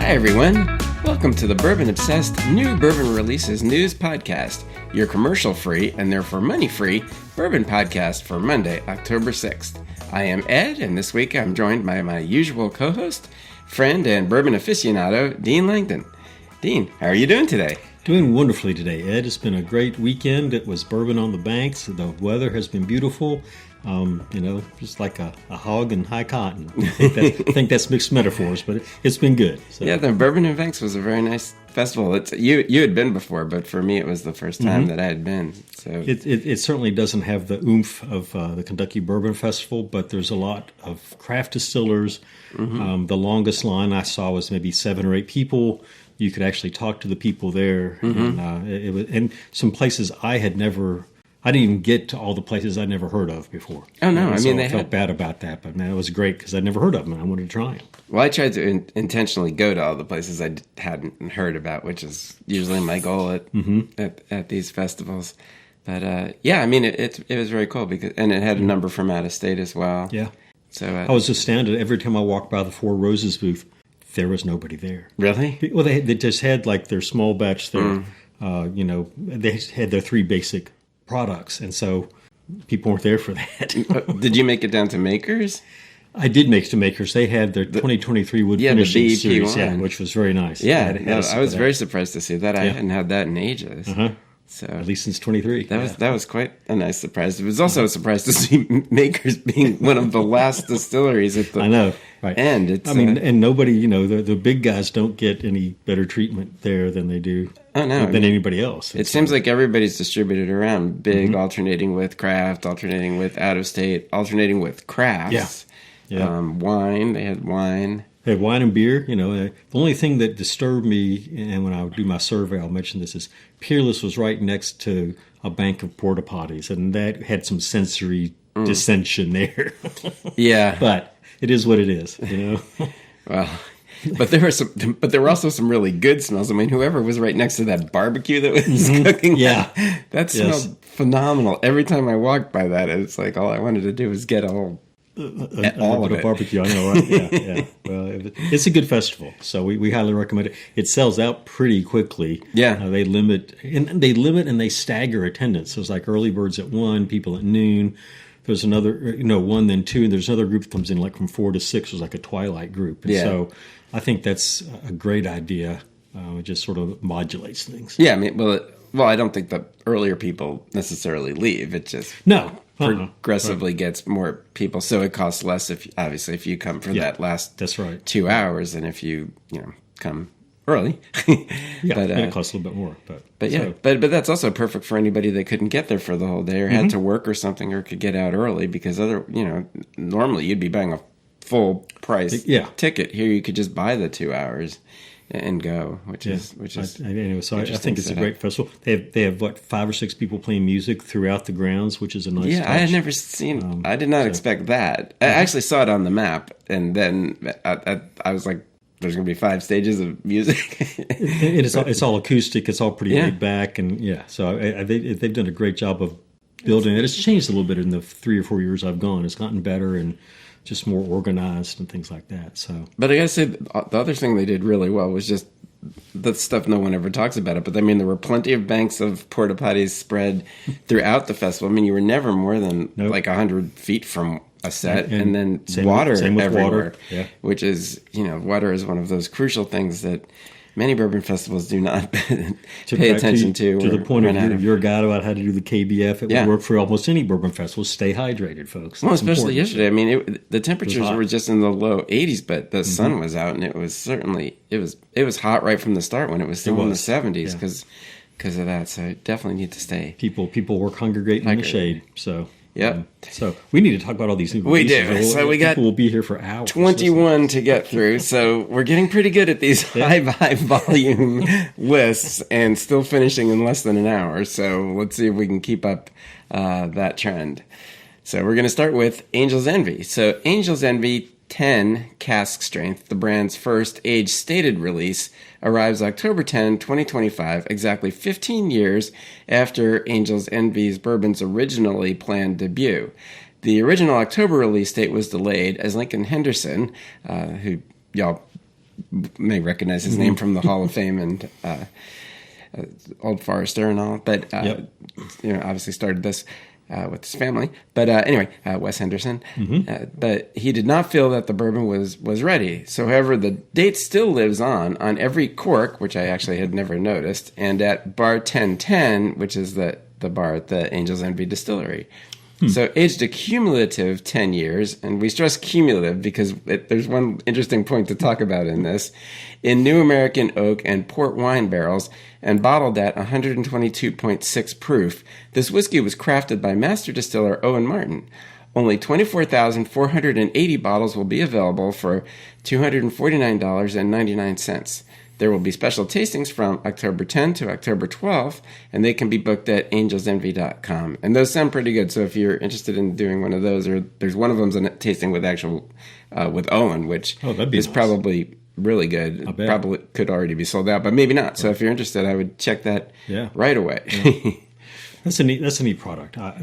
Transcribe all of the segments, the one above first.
Hi, everyone. Welcome to the Bourbon Obsessed New Bourbon Releases News Podcast, your commercial-free and therefore money-free bourbon podcast for Monday, October 6th. I am Ed, and this week I'm joined by my usual co-host, friend, and bourbon aficionado, Dean Langdon. Dean, how are you doing today? Doing wonderfully today, Ed. It's been a great weekend. It was bourbon on the banks. The weather has been beautiful. Just like a hog and high cotton. I think that's mixed metaphors, but it's been good. So. Yeah, the Bourbon and Banks was a very nice festival. You had been before, but for me it was the first time that I had been. So it certainly doesn't have the oomph of the Kentucky Bourbon Festival, but there's a lot of craft distillers. The longest line I saw was maybe 7 or 8 people. You could actually talk to the people there, and some places I didn't even get to all the places I'd never heard of before. Oh, no. I felt bad about that, but man, it was great because I'd never heard of them and I wanted to try them. Well, I tried to intentionally go to all the places I hadn't heard about, which is usually my goal at these festivals. But it was very cool and it had a number from out of state as well. Yeah. So I was astounded every time I walked by the Four Roses booth. There was nobody there. Really? Well, they just had like their small batch there. They had their 3 basic products, and so people weren't there for that. Did you make it down to Makers? I did make it to Makers. They had their 2023 wood finishing series, which was very nice. Yeah, I was very surprised to see that. I hadn't had that in ages. So at least since 23. That was quite a nice surprise. It was also a surprise to see Makers being one of the last distilleries at the end. And nobody, the big guys don't get any better treatment there than they do than anybody else. It seems like everybody's distributed around. Big, alternating with craft, alternating with out of state, alternating with crafts. Yeah. Wine. They had wine. They had wine and beer. The only thing that disturbed me, and when I do my survey, I'll mention this, is Peerless was right next to a bank of porta potties, and that had some sensory dissension there. Yeah, but it is what it is. Well, but there were also some really good smells. I mean, whoever was right next to that barbecue that was cooking, that smelled phenomenal. Every time I walked by that, it's like all I wanted to do was get all of it. Barbecue, I know, right? Yeah. Well, it's a good festival, so we highly recommend it. It sells out pretty quickly. Yeah, they limit and they stagger attendance. So it's like early birds at 1, people at noon. There's another, 1 then 2, and there's another group that comes in like from 4 to 6. It's like a twilight group. And so I think that's a great idea. It just sort of modulates things. Yeah, I mean, well, I don't think the earlier people necessarily leave. It just progressively gets more people, so it costs less if you come for that last 2 hours than if you come early. It costs a little bit more. But that's also perfect for anybody that couldn't get there for the whole day or had to work or something or could get out early because normally you'd be buying a full price ticket. Here you could just buy the 2 hours and go, which is I think it's a great festival. They have 5 or 6 people playing music throughout the grounds, which is a nice touch. I had never seen. I did not expect that. I actually saw it on the map, and then I was like, "There's going to be 5 stages of music." It's all acoustic. It's all pretty laid back, and so they've done a great job of building it. It's changed a little bit in the 3 or 4 years I've gone. It's gotten better and just more organized and things like that. So, but I gotta say, the other thing they did really well was just the stuff no one ever talks about it. But I mean, there were plenty of banks of porta potties spread throughout the festival. I mean, you were never more than like 100 feet from a set, and then water everywhere. Which is, water is one of those crucial things that many bourbon festivals do not pay attention to. To the point of your guide about how to do the KBF, it would work for almost any bourbon festival. Stay hydrated, folks. Well, especially yesterday. I mean, the temperatures were just in the low 80s, but the sun was out, and it was certainly it was hot right from the start when it was still in the 70s because of that. So definitely need to stay. People were congregating in the shade. So. Yeah. So we need to talk about all these new releases. We do. So we got. We'll be here for hours. 21 to get through. So we're getting pretty good at these high volume lists, and still finishing in less than an hour. So let's see if we can keep up that trend. So we're going to start with Angel's Envy. So Angel's Envy 10 cask strength, the brand's first age-stated release, arrives October 10, 2025, exactly 15 years after Angel's Envy's bourbon's originally planned debut. The original October release date was delayed as Lincoln Henderson, who y'all may recognize his name from the Hall of Fame and Old Forester and all. But obviously started this with his family. But anyway, Wes Henderson. But he did not feel that the bourbon was ready. So, however, the date still lives on every cork, which I actually had never noticed, and at bar 1010, which is the bar at the Angel's Envy Distillery. So aged a cumulative 10 years, and we stress cumulative because there's one interesting point to talk about in this, in New American oak and port wine barrels and bottled at 122.6 proof. This whiskey was crafted by master distiller Owen Martin. Only 24,480 bottles will be available for $249.99. There will be special tastings from October 10 to October 12th, and they can be booked at angelsenvy.com. And those sound pretty good, so if you're interested in doing one of those, or there's one of them's a tasting with with Owen, which is nice. Probably really good. Probably could already be sold out, but maybe not. So if you're interested, I would check that right away. Yeah. That's a neat product. I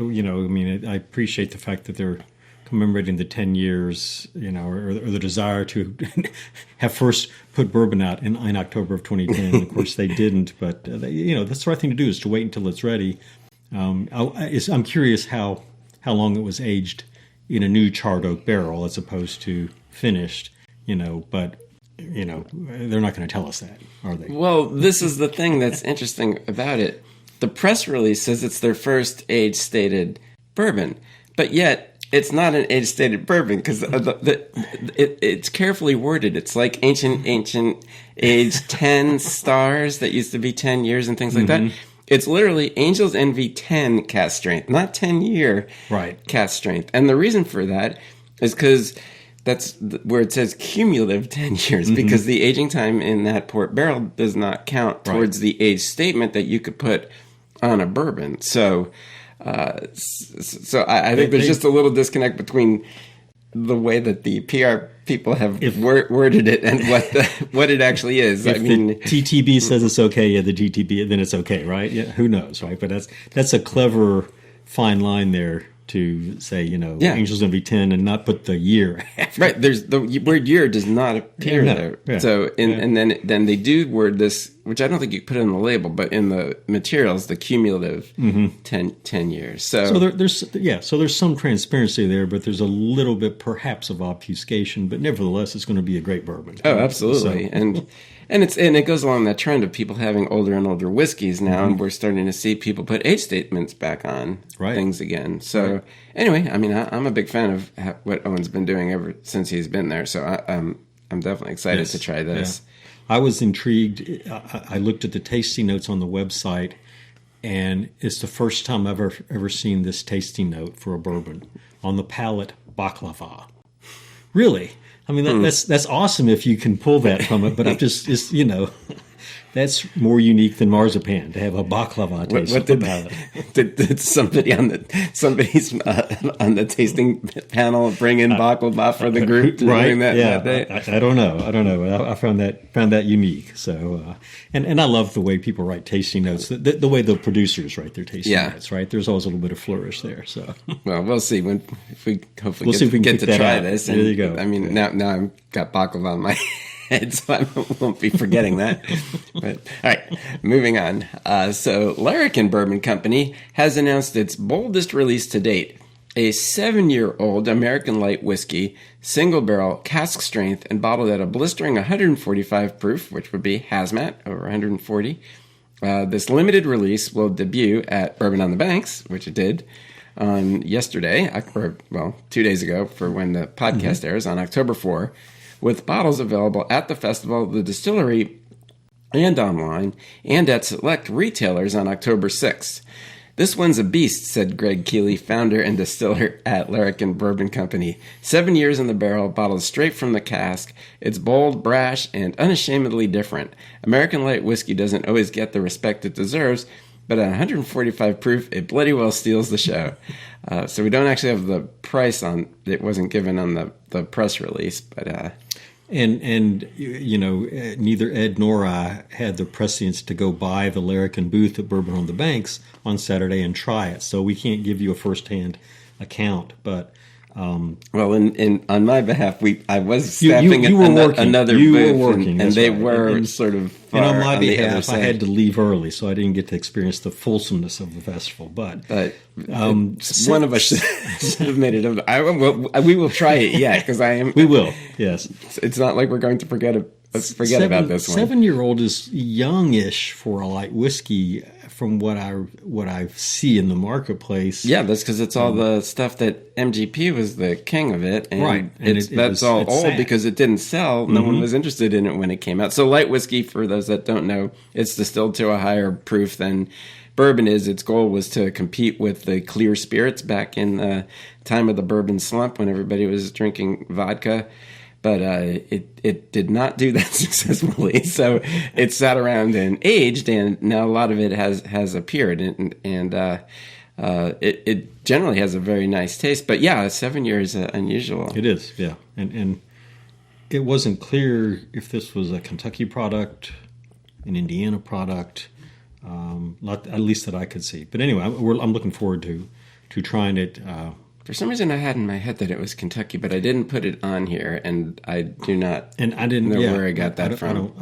appreciate the fact that they're commemorating the 10 years, or the desire to have first put bourbon out in October of 2010. Of course, they didn't, but that's the right thing to do, is to wait until it's ready. I'm curious how long it was aged in a new charred oak barrel as opposed to finished. But they're not going to tell us that, are they? Well, this is the thing that's interesting about it. The press release says it's their first age-stated bourbon, but yet it's not an age-stated bourbon because it's carefully worded. It's like ancient age 10 stars that used to be 10 years and things like that. It's literally Angel's Envy 10 cask strength, not 10-year cask strength. And the reason for that is because that's where it says cumulative 10 years, because the aging time in that port barrel does not count towards the age statement that you could put on a bourbon. So I think there's just a little disconnect between the way that the PR people have worded it and what it actually is. If the TTB says it's okay, the GTB, then it's okay, right? Yeah, who knows, right? But that's a clever fine line there to say, Angel's Envy 10 and not put the year after. Right. There's the word year does not appear there. Yeah. So, and then they do word this, which I don't think you put it in the label, but in the materials, the cumulative 10 years. So there's some transparency there, but there's a little bit perhaps of obfuscation, but nevertheless, it's going to be a great bourbon. Oh, absolutely. So, And it goes along that trend of people having older and older whiskeys now, and we're starting to see people put age statements back on things again. So anyway, I'm a big fan of what Owen's been doing ever since he's been there. So I'm definitely excited to try this. Yeah. I was intrigued. I looked at the tasting notes on the website, and it's the first time I've ever seen this tasting note for a bourbon. On the palate, baklava. Really? That's awesome if you can pull that from it, but that's more unique than marzipan to have a baklava taste. What did somebody on the tasting panel bring in baklava for the group during that day? I don't know. I found that unique. So, and I love the way people write tasting notes. The way the producers write their tasting notes. Right, there's always a little bit of flourish there. So, well, we'll see if we get to try this. There you go. Now I've got baklava on my head, so I won't be forgetting that. But all right, moving on. So Larrikin Bourbon Company has announced its boldest release to date: a 7-year-old American light whiskey, single barrel, cask strength, and bottled at a blistering 145 proof, which would be Hazmat, over 140. This limited release will debut at Bourbon on the Banks, which it did on yesterday, 2 days ago for when the podcast airs, on October 4, with bottles available at the festival, the distillery, and online, and at select retailers on October 6th. This one's a beast, said Greg Keeley, founder and distiller at Larrikin Bourbon Company. 7 years in the barrel, bottled straight from the cask. It's bold, brash, and unashamedly different. American light whiskey doesn't always get the respect it deserves, but at 145 proof, it bloody well steals the show. So we don't actually have the price on it. Wasn't given on the press release, but and neither Ed nor I had the prescience to go by the Larrikin booth at Bourbon on the Banks on Saturday and try it, so we can't give you a firsthand account. But Well, on my behalf, I was staffing you were working. another you booth, were working, and they right. were sort of far and on my on the other behalf, I side. had to leave early, so I didn't get to experience the fulsomeness of the festival. But one of us should have made it. We will try it yet because I am. We will. Yes, it's not like we're going to forget about this one. 7-year-old is youngish for a light whiskey, from what I see in the marketplace. Yeah, that's because it's all the stuff that MGP was the king of it, and right? And that's all old sad. because it didn't sell. No one was interested in it when it came out. So light whiskey, for those that don't know, it's distilled to a higher proof than bourbon is. Its goal was to compete with the clear spirits back in the time of the bourbon slump when everybody was drinking vodka. But it did not do that successfully. So it sat around and aged, and now a lot of it has appeared, and it generally has a very nice taste. But yeah, 7 years is unusual. It is, yeah, and it wasn't clear if this was a Kentucky product, an Indiana product, not at least that I could see. But anyway, I'm looking forward to trying it. For some reason, I had in my head that it was Kentucky, but I didn't put it on here, and I do not know where I got that from.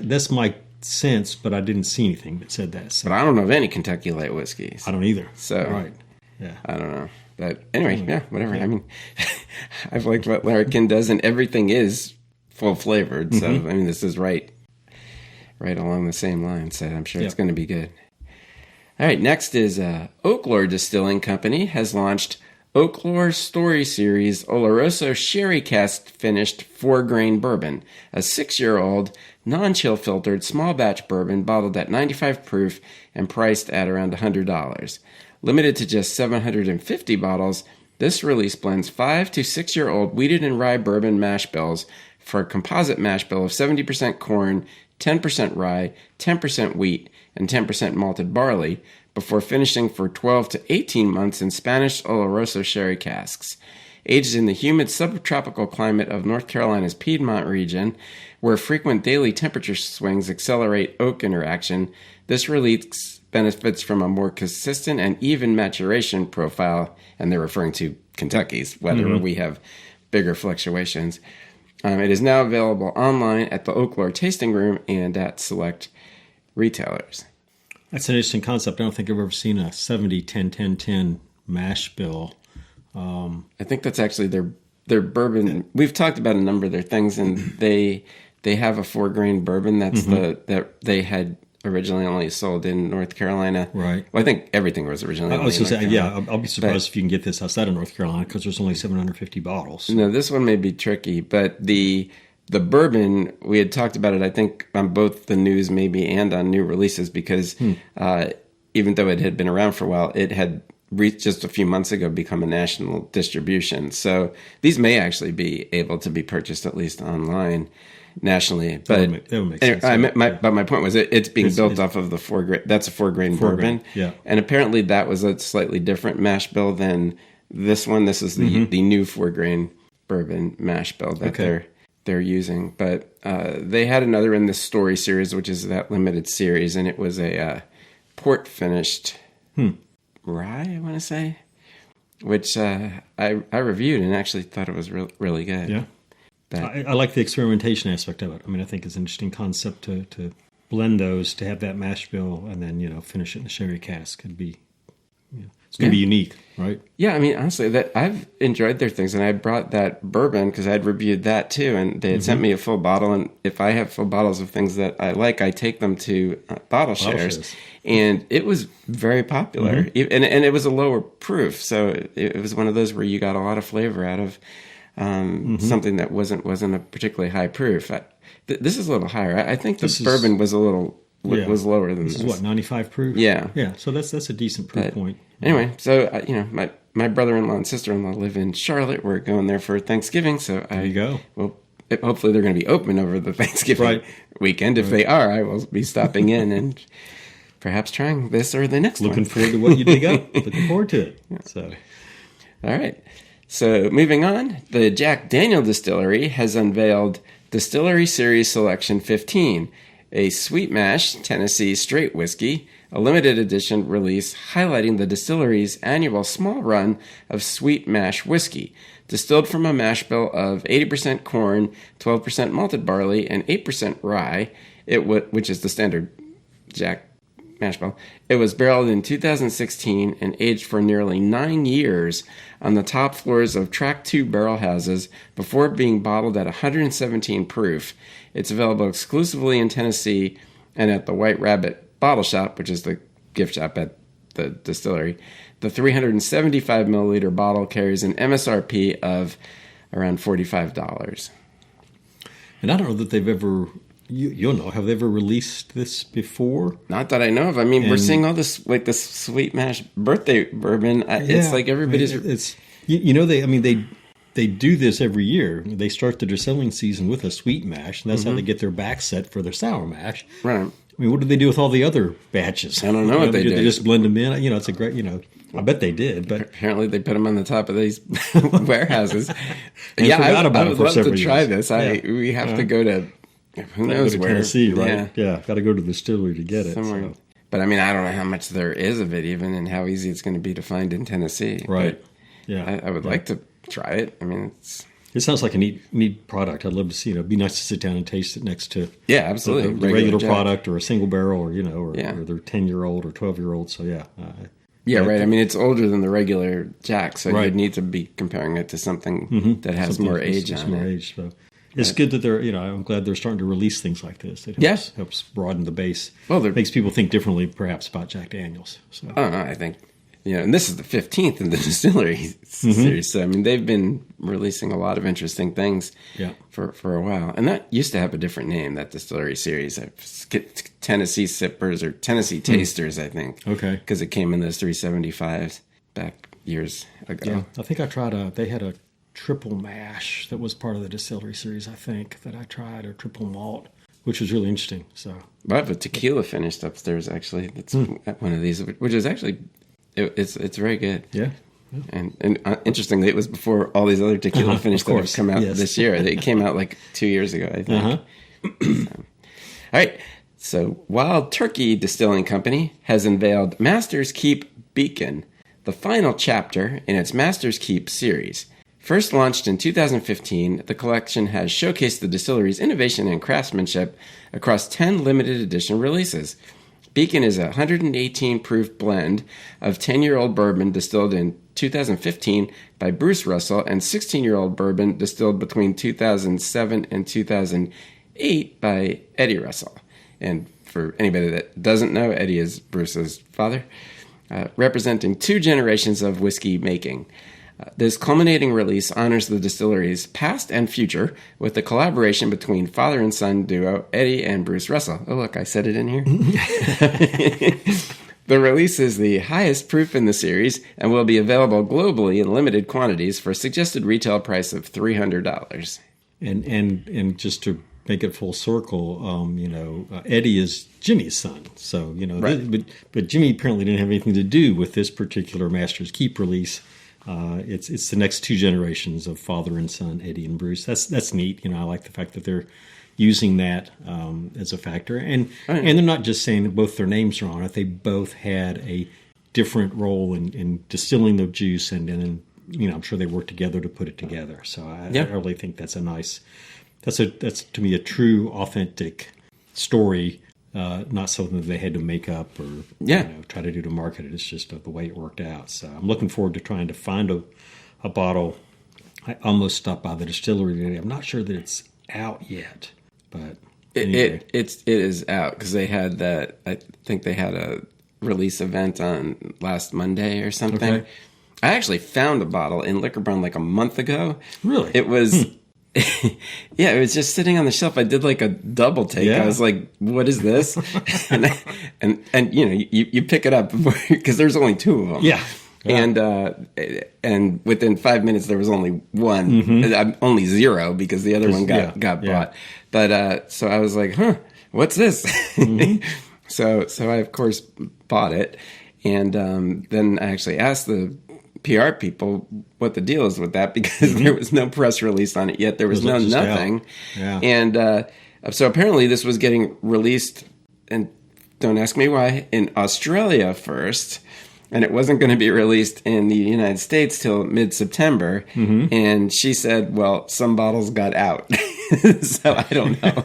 That's my sense, but I didn't see anything that said that. So. But I don't know of any Kentucky light whiskeys. I don't either. So right, yeah, I don't know. But anyway, yeah, whatever. Yeah. I mean, I've liked what Larrikin does, and everything is full flavored. So I mean, this is right along the same line. So I'm sure it's going to be good. All right, next is Oaklore Distilling Company has launched Oaklore Story Series Oloroso Sherry Cask Finished 4-Grain Bourbon, a 6-year-old, non-chill filtered small batch bourbon bottled at 95 proof and priced at around $100. Limited to just 750 bottles, this release blends 5 to 6-year-old wheated and rye bourbon mash bills for a composite mash bill of 70% corn, 10% rye, 10% wheat, and 10% malted barley, before finishing for 12 to 18 months in Spanish Oloroso sherry casks. Aged in the humid subtropical climate of North Carolina's Piedmont region, where frequent daily temperature swings accelerate oak interaction, this release benefits from a more consistent and even maturation profile, and they're referring to Kentucky's, whether we have bigger fluctuations. It is now available online at the Oaklore Tasting Room and at select retailers. That's an interesting concept. I don't think I've ever seen a 70-10-10-10 mash bill. I think that's actually their bourbon. We've talked about a number of their things, and they have a 4-grain bourbon. That's that they had originally only sold in North Carolina. Right. Well, I think everything was originally. I was going to say, yeah. I'll be surprised if you can get this outside of North Carolina because there's only 750 bottles. No, this one may be tricky, but the bourbon, we had talked about it, I think, on both the news maybe and on new releases because even though it had been around for a while, it had just a few months ago become a national distribution. So these may actually be able to be purchased at least online nationally. But that would make sense. But my point was it's being built off of the 4-grain. That's a 4-grain bourbon. Yeah. And apparently that was a slightly different mash bill than this one. This is the new 4-grain bourbon mash bill that they're using. But they had another in the Story series, which is that limited series, and it was a port finished rye, I want to say, which I reviewed and actually thought it was really good. Yeah. I like the experimentation aspect of it. I mean, I think it's an interesting concept to blend those, to have that mash bill, and then finish it in a sherry cask. It'd be, it's going to be unique, right? Yeah, I mean, honestly, that I've enjoyed their things, and I brought that bourbon because I'd reviewed that too, and they had sent me a full bottle. And if I have full bottles of things that I like, I take them to bottle shares. And it was very popular, and it was a lower proof, so it was one of those where you got a lot of flavor out of something that wasn't a particularly high proof. This is a little higher. I think the bourbon was was lower than this. This is what, 95 proof? Yeah. Yeah, so that's a decent proof point. Anyway, so my brother-in-law and sister-in-law live in Charlotte. We're going there for Thanksgiving, so there you go. Well, hopefully they're going to be open over the Thanksgiving weekend. If they are, I will be stopping in and perhaps trying this or the next one. Looking forward to what you dig up. Looking forward to it. So, all right. So moving on, the Jack Daniel Distillery has unveiled Distillery Series Selection 15, a sweet mash Tennessee straight whiskey, a limited edition release highlighting the distillery's annual small run of sweet mash whiskey. distilled from a mash bill of 80% corn, 12% malted barley, and 8% rye, which is the standard Jack mash bill. It was barreled in 2016 and aged for nearly 9 years on the top floors of Track 2 barrel houses before being bottled at 117 proof. It's available exclusively in Tennessee and at the White Rabbit Bottle Shop, which is the gift shop at the distillery. The 375 milliliter bottle carries an MSRP of around $45. And I don't know that they've ever... You'll know. Have they ever released this before? Not that I know of. I mean, we're seeing all this, like this sweet mash birthday bourbon. It's like everybody's. It's they do this every year. They start their distilling season with a sweet mash, and that's how they get their back set for their sour mash. Right. I mean, what did they do with all the other batches? I don't know what they did. They just blend them in. It's a great. I bet they did, but apparently they put them on the top of these warehouses. I would love to try this. We have to go to. Who knows where? Tennessee, right? Yeah, got to go to the distillery to get it. So. But I mean, I don't know how much there is of it even and how easy it's going to be to find in Tennessee. Right. But I would like to try it. I mean, it sounds like a neat product. I'd love to see. It'd be nice to sit down and taste it next to absolutely the regular product or a single barrel or or their 10-year-old or 12-year-old. So right. I mean, it's older than the regular Jack, so you'd need to be comparing it to something that has more age on it. So. It's good that they're, I'm glad they're starting to release things like this. It helps broaden the base. Well, it makes people think differently, perhaps, about Jack Daniels. So. I think, and this is the 15th in the distillery series. So, I mean, they've been releasing a lot of interesting things for a while. And that used to have a different name, that distillery series. Tennessee Sippers or Tennessee Tasters, I think. Okay. Because it came in those 375s back years ago. Yeah, I think I tried they had a triple mash that was part of the distillery series, I think, that I tried, or triple malt, which was really interesting. So, I have a tequila finished upstairs, actually. That's one of these, which is actually, it's very good. Yeah. And interestingly, it was before all these other tequila finished that have come out this year. They came out like 2 years ago, I think. All right. So, Wild Turkey Distilling Company has unveiled Master's Keep Beacon, the final chapter in its Master's Keep series. First launched in 2015, the collection has showcased the distillery's innovation and craftsmanship across 10 limited edition releases. Beacon is a 118 proof blend of 10-year-old bourbon distilled in 2015 by Bruce Russell and 16-year-old bourbon distilled between 2007 and 2008 by Eddie Russell. And for anybody that doesn't know, Eddie is Bruce's father, representing 2 generations of whiskey making. This culminating release honors the distillery's past and future with the collaboration between father and son duo Eddie and Bruce Russell. Oh, look, I said it in here. The release is the highest proof in the series and will be available globally in limited quantities for a suggested retail price of $300. And just to make it full circle, Eddie is Jimmy's son. So, right. but Jimmy apparently didn't have anything to do with this particular Master's Keep release. It's the next 2 generations of father and son, Eddie and Bruce. That's neat. I like the fact that they're using that as a factor, and they're not just saying that both their names are on it. They both had a different role in distilling the juice, and I'm sure they worked together to put it together. So I really think that's a nice. That's to me a true, authentic story. Not something that they had to make up or try to do to market it. It's just the way it worked out. So I'm looking forward to trying to find a bottle. I almost stopped by the distillery today. I'm not sure that it's out yet, but anyway. It is out because they had that. I think they had a release event on last Monday or something. Okay. I actually found a bottle in Liquor Barn like a month ago. Really? It was. Yeah, it was just sitting on the shelf. I did like a double take. I was like, "What is this?" and you pick it up because there's only 2 of them. Yeah. And within 5 minutes there was only one, only 0 because the other one got bought. But so I was like, "Huh, what's this?" So I of course bought it, and then I actually asked the PR people what the deal is with that because there was no press release on it yet. There was nothing. Yeah. And so apparently this was getting released, and don't ask me why, in Australia first. and it wasn't going to be released in the United States till mid-September. And she said, well, some bottles got out. So I don't know.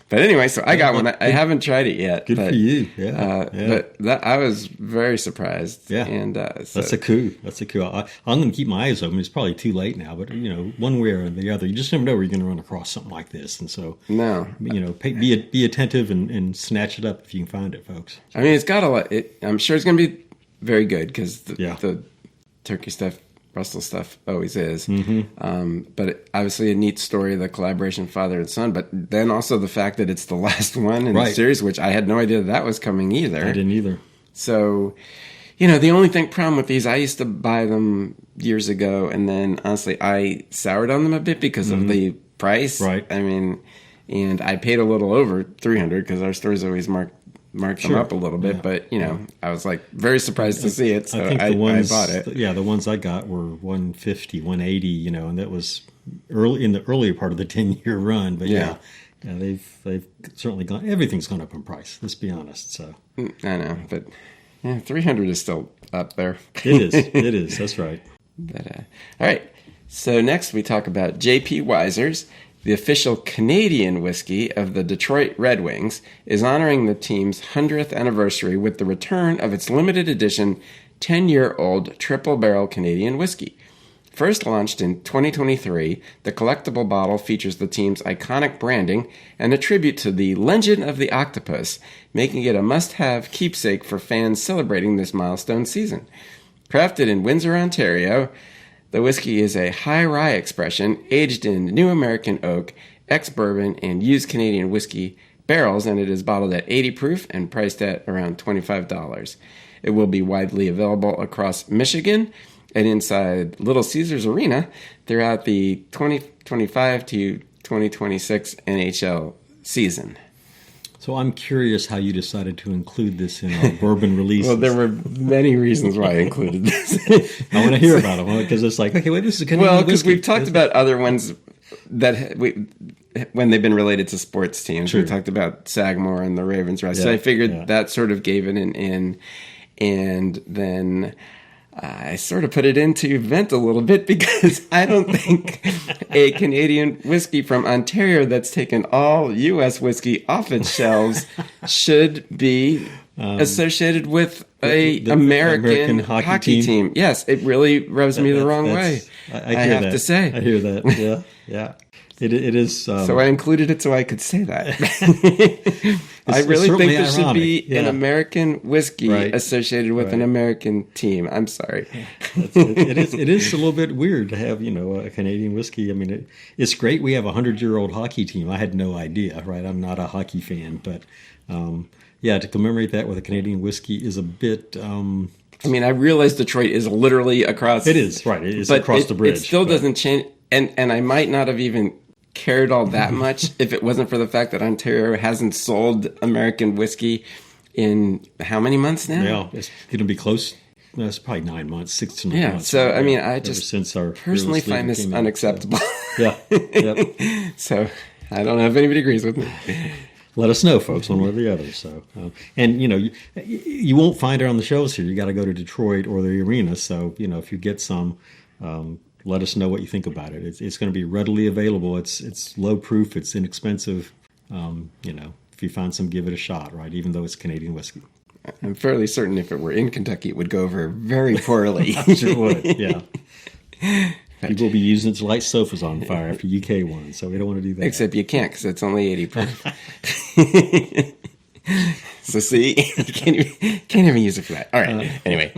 But anyway, so I got one. I haven't tried it yet. Good for you. Yeah. But I was very surprised. Yeah. And that's a coup. That's a coup. I'm going to keep my eyes open. It's probably too late now, but one way or the other, you just never know where you're going to run across something like this. And so, be attentive and snatch it up if you can find it, folks. I mean, it's got a lot. I'm sure it's going to be very good because the turkey stuff, Russell stuff always is. But obviously a neat story, the collaboration father and son, but then also the fact that it's the last one in the series, which I had no idea that was coming either. I didn't either. So, the only problem with these, I used to buy them years ago, and then honestly I soured on them a bit because of the price. Right. I mean, and I paid a little over $300 because our stores always mark them up a little bit, but I was like very surprised to see it, so I bought it. The ones I got were $150, $180, and that was in the earlier part of the 10-year run. But they've certainly gone. Everything's gone up in price. Let's be honest. So I know, but $300 is still up there. It is. That's right. But all right. So next we talk about J.P. Wiser's. The official Canadian whiskey of the Detroit Red Wings is honoring the team's 100th anniversary with the return of its limited edition 10-year-old triple barrel Canadian whiskey. First launched in 2023, the collectible bottle features the team's iconic branding and a tribute to the Legend of the Octopus, making it a must-have keepsake for fans celebrating this milestone season. Crafted in Windsor, Ontario, the whiskey is a high rye expression, aged in new American oak, ex-bourbon, and used Canadian whiskey barrels, and it is bottled at 80 proof and priced at around $25. It will be widely available across Michigan and inside Little Caesars Arena throughout the 2025 to 2026 NHL season. So I'm curious how you decided to include this in our bourbon releases. Well, there were many reasons why I included this. I want to hear about them because it's like, okay, wait, this is Canadian whiskey. Well, because we've talked about other ones that when they've been related to sports teams. True. We talked about Sagamore and the Ravens Rest. So I figured that sort of gave it an in. And then I sort of put it in to vent a little bit because I don't think a Canadian whiskey from Ontario that's taken all U.S. whiskey off its shelves should be associated with the American hockey team. Yes, it really rubs me the wrong way. I have to say. I hear that. Yeah. It is. So I included it so I could say that. I really think there should be an American whiskey associated with an American team. I'm sorry. It is a little bit weird to have a Canadian whiskey. I mean, it's great. We have a 100-year-old hockey team. I had no idea. Right, I'm not a hockey fan, but to commemorate that with a Canadian whiskey is a bit. I mean, I realize Detroit is literally across. It is right. It is across the bridge. It still doesn't change, and I might not have even cared all that much if it wasn't for the fact that Ontario hasn't sold American whiskey in how many months now? Yeah, it's going to be close. It's probably 9 months, 6 to 9 months. So I mean, I just personally find this unacceptable. So. Yeah. So I don't know if anybody agrees with me. Let us know, folks, one way or the other. So, and you won't find it on the shelves here. You got to go to Detroit or the arena. So if you get some. Let us know what you think about it. It's going to be readily available. It's low proof. It's inexpensive. If you find some, give it a shot, right? Even though it's Canadian whiskey. I'm fairly certain if it were in Kentucky, it would go over very poorly. I'm sure it would, yeah. People will be using it to light sofas on fire after UK won, so we don't want to do that. Except you can't because it's only 80 proof. So see, you can't even use it for that. All right. Anyway,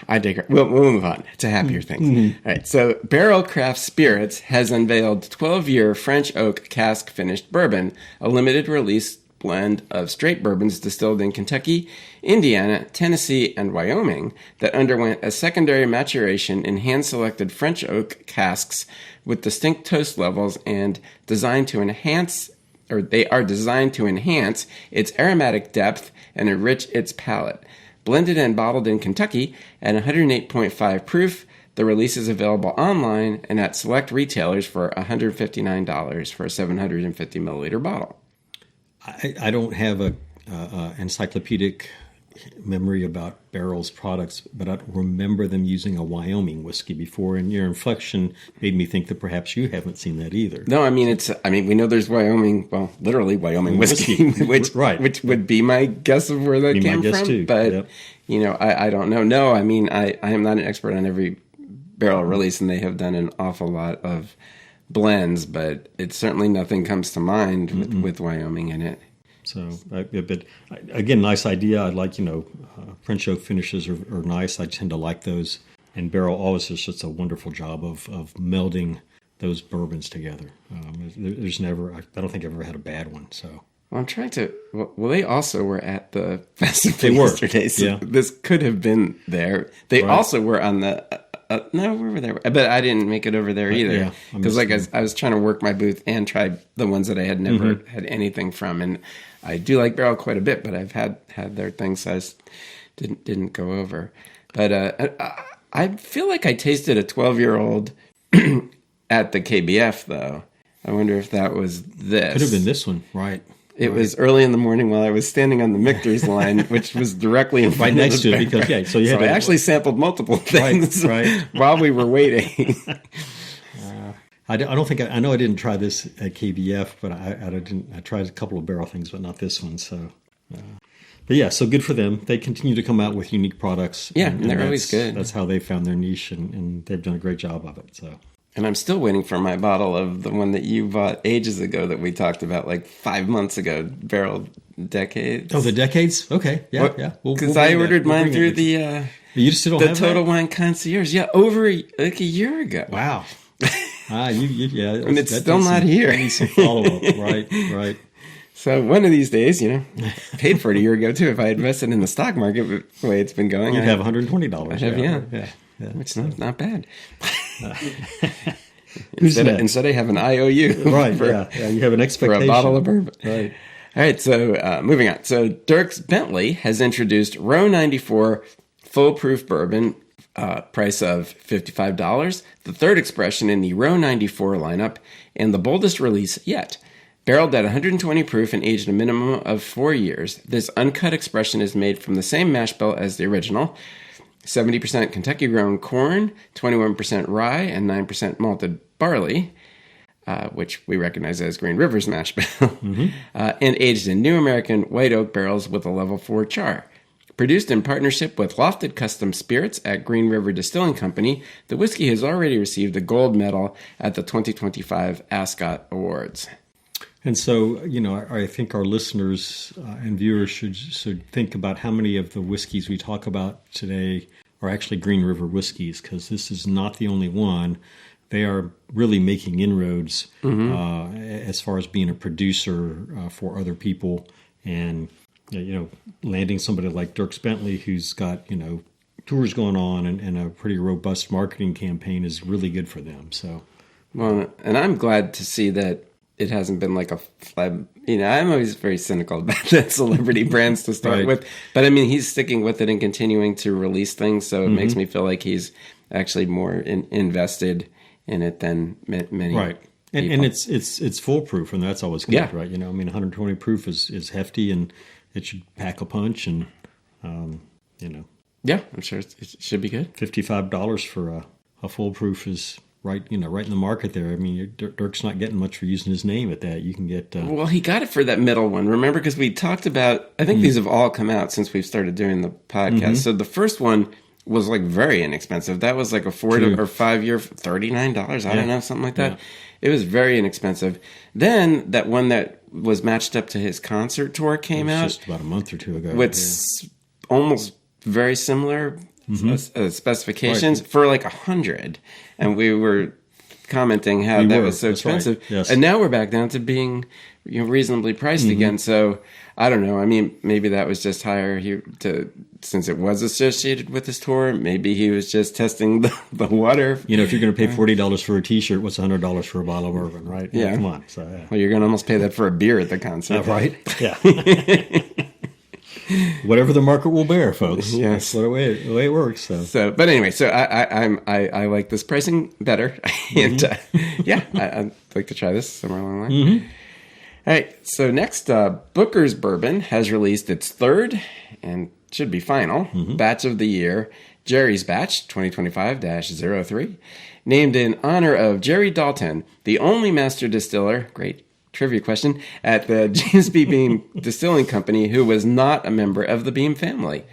I digress. We'll move on to happier things. Mm-hmm. All right. So Barrell Craft Spirits has unveiled 12-year French oak cask finished bourbon, a limited release blend of straight bourbons distilled in Kentucky, Indiana, Tennessee, and Wyoming that underwent a secondary maturation in hand-selected French oak casks with distinct toast levels and designed to enhance its aromatic depth and enrich its palate. Blended and bottled in Kentucky at 108.5 proof, the release is available online and at select retailers for $159 for a 750 milliliter bottle. I don't have a encyclopedic memory about Barrell's products, but I don't remember them using a Wyoming whiskey before. And your inflection made me think that perhaps you haven't seen that either. No, I mean, we know there's Wyoming, well, literally Wyoming whiskey, which would be my guess of where that came from. Too. But, yep. I don't know. No, I mean, I am not an expert on every barrel release, and they have done an awful lot of blends, but it's certainly nothing comes to mind with Wyoming in it. So, but again, nice idea. I like, French oak finishes are nice. I tend to like those. And Barrell always does such a wonderful job of melding those bourbons together. There's never, I don't think I've ever had a bad one. So, well, I'm trying to. Well, they also were at the festival yesterday. So this could have been there. They also were on the. No, we were there, but I didn't make it over there either because, I was trying to work my booth and try the ones that I had never had anything from, and I do like Barrell quite a bit, but I've had their things, so I just didn't go over. But I feel like I tasted a 12-year-old at the KBF, though. I wonder if that was this. Could have been this one, right? It was early in the morning while I was standing on the Michter's line, which was directly in front right next to it. Because I actually sampled multiple things while we were waiting. I don't think I know I didn't try this at KBF, but I tried a couple of Barrell things, but not this one. So, but yeah, so good for them. They continue to come out with unique products. Yeah, and they're always good. That's how they found their niche, and they've done a great job of it. So. And I'm still waiting for my bottle of the one that you bought ages ago that we talked about like 5 months ago, Barrel Decades. Oh, the Decades? Okay, yeah. Because I ordered mine through the you still the have Total that? Wine Concierge. Yeah, over a year ago. Wow. And it's still not here. Need some follow-up. Right. So one of these days, paid for it a year ago too. If I invested in the stock market the way it's been going, you'd have $120. I'd have, yeah. Which is not bad. Instead I have an IOU. Right, you have an expectation. For a bottle of bourbon. Right. All right, so moving on. So Dierks Bentley has introduced Row 94 Full-Proof Bourbon, price of $55, the third expression in the Row 94 lineup, and the boldest release yet. Barreled at 120 proof and aged a minimum of 4 years, this uncut expression is made from the same mash bill as the original, 70% Kentucky-grown corn, 21% rye, and 9% malted barley, which we recognize as Green River's mash bill, and aged in new American white oak barrels with a level 4 char. Produced in partnership with Lofted Custom Spirits at Green River Distilling Company, the whiskey has already received a gold medal at the 2025 Ascot Awards. And so, I think our listeners and viewers should think about how many of the whiskeys we talk about today are actually Green River whiskeys, because this is not the only one. They are really making inroads as far as being a producer for other people, and landing somebody like Dierks Bentley, who's got tours going on and a pretty robust marketing campaign, is really good for them. So, well, and I'm glad to see that. It hasn't been like I'm always very cynical about that celebrity brands to start with. But I mean, he's sticking with it and continuing to release things. So it makes me feel like he's actually more invested in it than many. Right. And it's foolproof, and that's always good, right? 120 proof is hefty, and it should pack a punch, and, Yeah, I'm sure it should be good. $55 for a foolproof is... right in the market there. I mean, Dirk's not getting much for using his name at that. You can get... Well, he got it for that middle one. Remember, because we talked about... I think these have all come out since we've started doing the podcast. So the first one was like very inexpensive. That was like a 4 or 5 year, $39. I don't know, something like that. Yeah. It was very inexpensive. Then that one that was matched up to his concert tour came out. Just about a month or two ago. With almost very similar... specifications for like 100, and we were commenting how that was so expensive. Right. Yes. And now we're back down to being reasonably priced again. So I don't know. I mean, maybe that was just higher since it was associated with his tour. Maybe he was just testing the water. If you're going to pay $40 for a T-shirt, what's $100 for a bottle of bourbon, right? Yeah, come on. So, Well, you're going to almost pay that for a beer at the concert, right? Yeah. Whatever the market will bear, folks. Yes, that's the way it works. But anyway, so I like this pricing better, and I'd like to try this somewhere along the line. All right, so next, Booker's Bourbon has released its third and should be final, batch of the year, Jerry's Batch 2025-03, named in honor of Jerry Dalton, the only master distiller, great trivia question, at the James B. Beam Distilling Company who was not a member of the Beam family.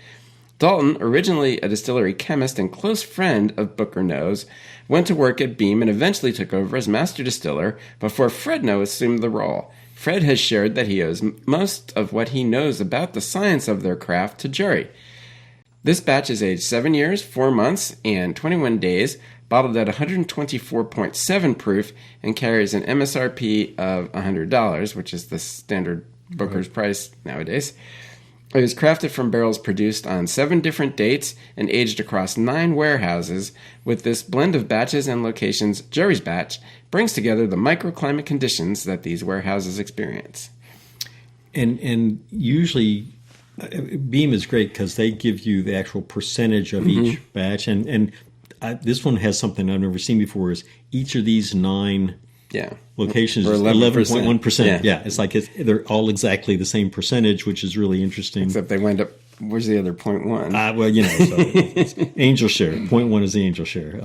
Dalton, originally a distillery chemist and close friend of Booker Noe's, went to work at Beam and eventually took over as master distiller before Fred Noe assumed the role. Fred has shared that he owes most of what he knows about the science of their craft to Jerry. This batch is aged 7 years, 4 months, and 21 days, bottled at 124.7 proof, and carries an MSRP of $100, which is the standard Booker's price nowadays. It was crafted from barrels produced on 7 different dates and aged across 9 warehouses. With this blend of batches and locations, Jerry's Batch brings together the microclimate conditions that these warehouses experience. And usually, Beam is great because they give you the actual percentage of each batch. And this one has something I've never seen before, is each of these 9 locations is 11.1%. Yeah, it's like they're all exactly the same percentage, which is really interesting. Except they wind up, where's the other 0.1? Well, so it's angel share. 0.1 is the angel share.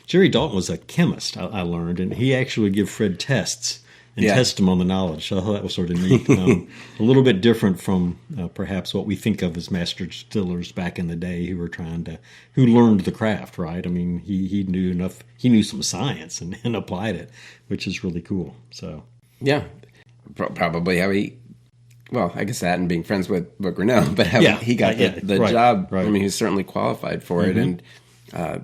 Jerry Dalton was a chemist, I learned, and he actually would give Fred tests and test him on the knowledge. So I thought that was sort of neat. A little bit different from perhaps what we think of as master distillers back in the day who were who learned the craft, right? I mean, he knew enough, he knew some science and applied it, which is really cool. So yeah, probably how he, well, I guess that and being friends with Booker Noe, but how he got the job. Right. I mean, he's certainly qualified for it, and I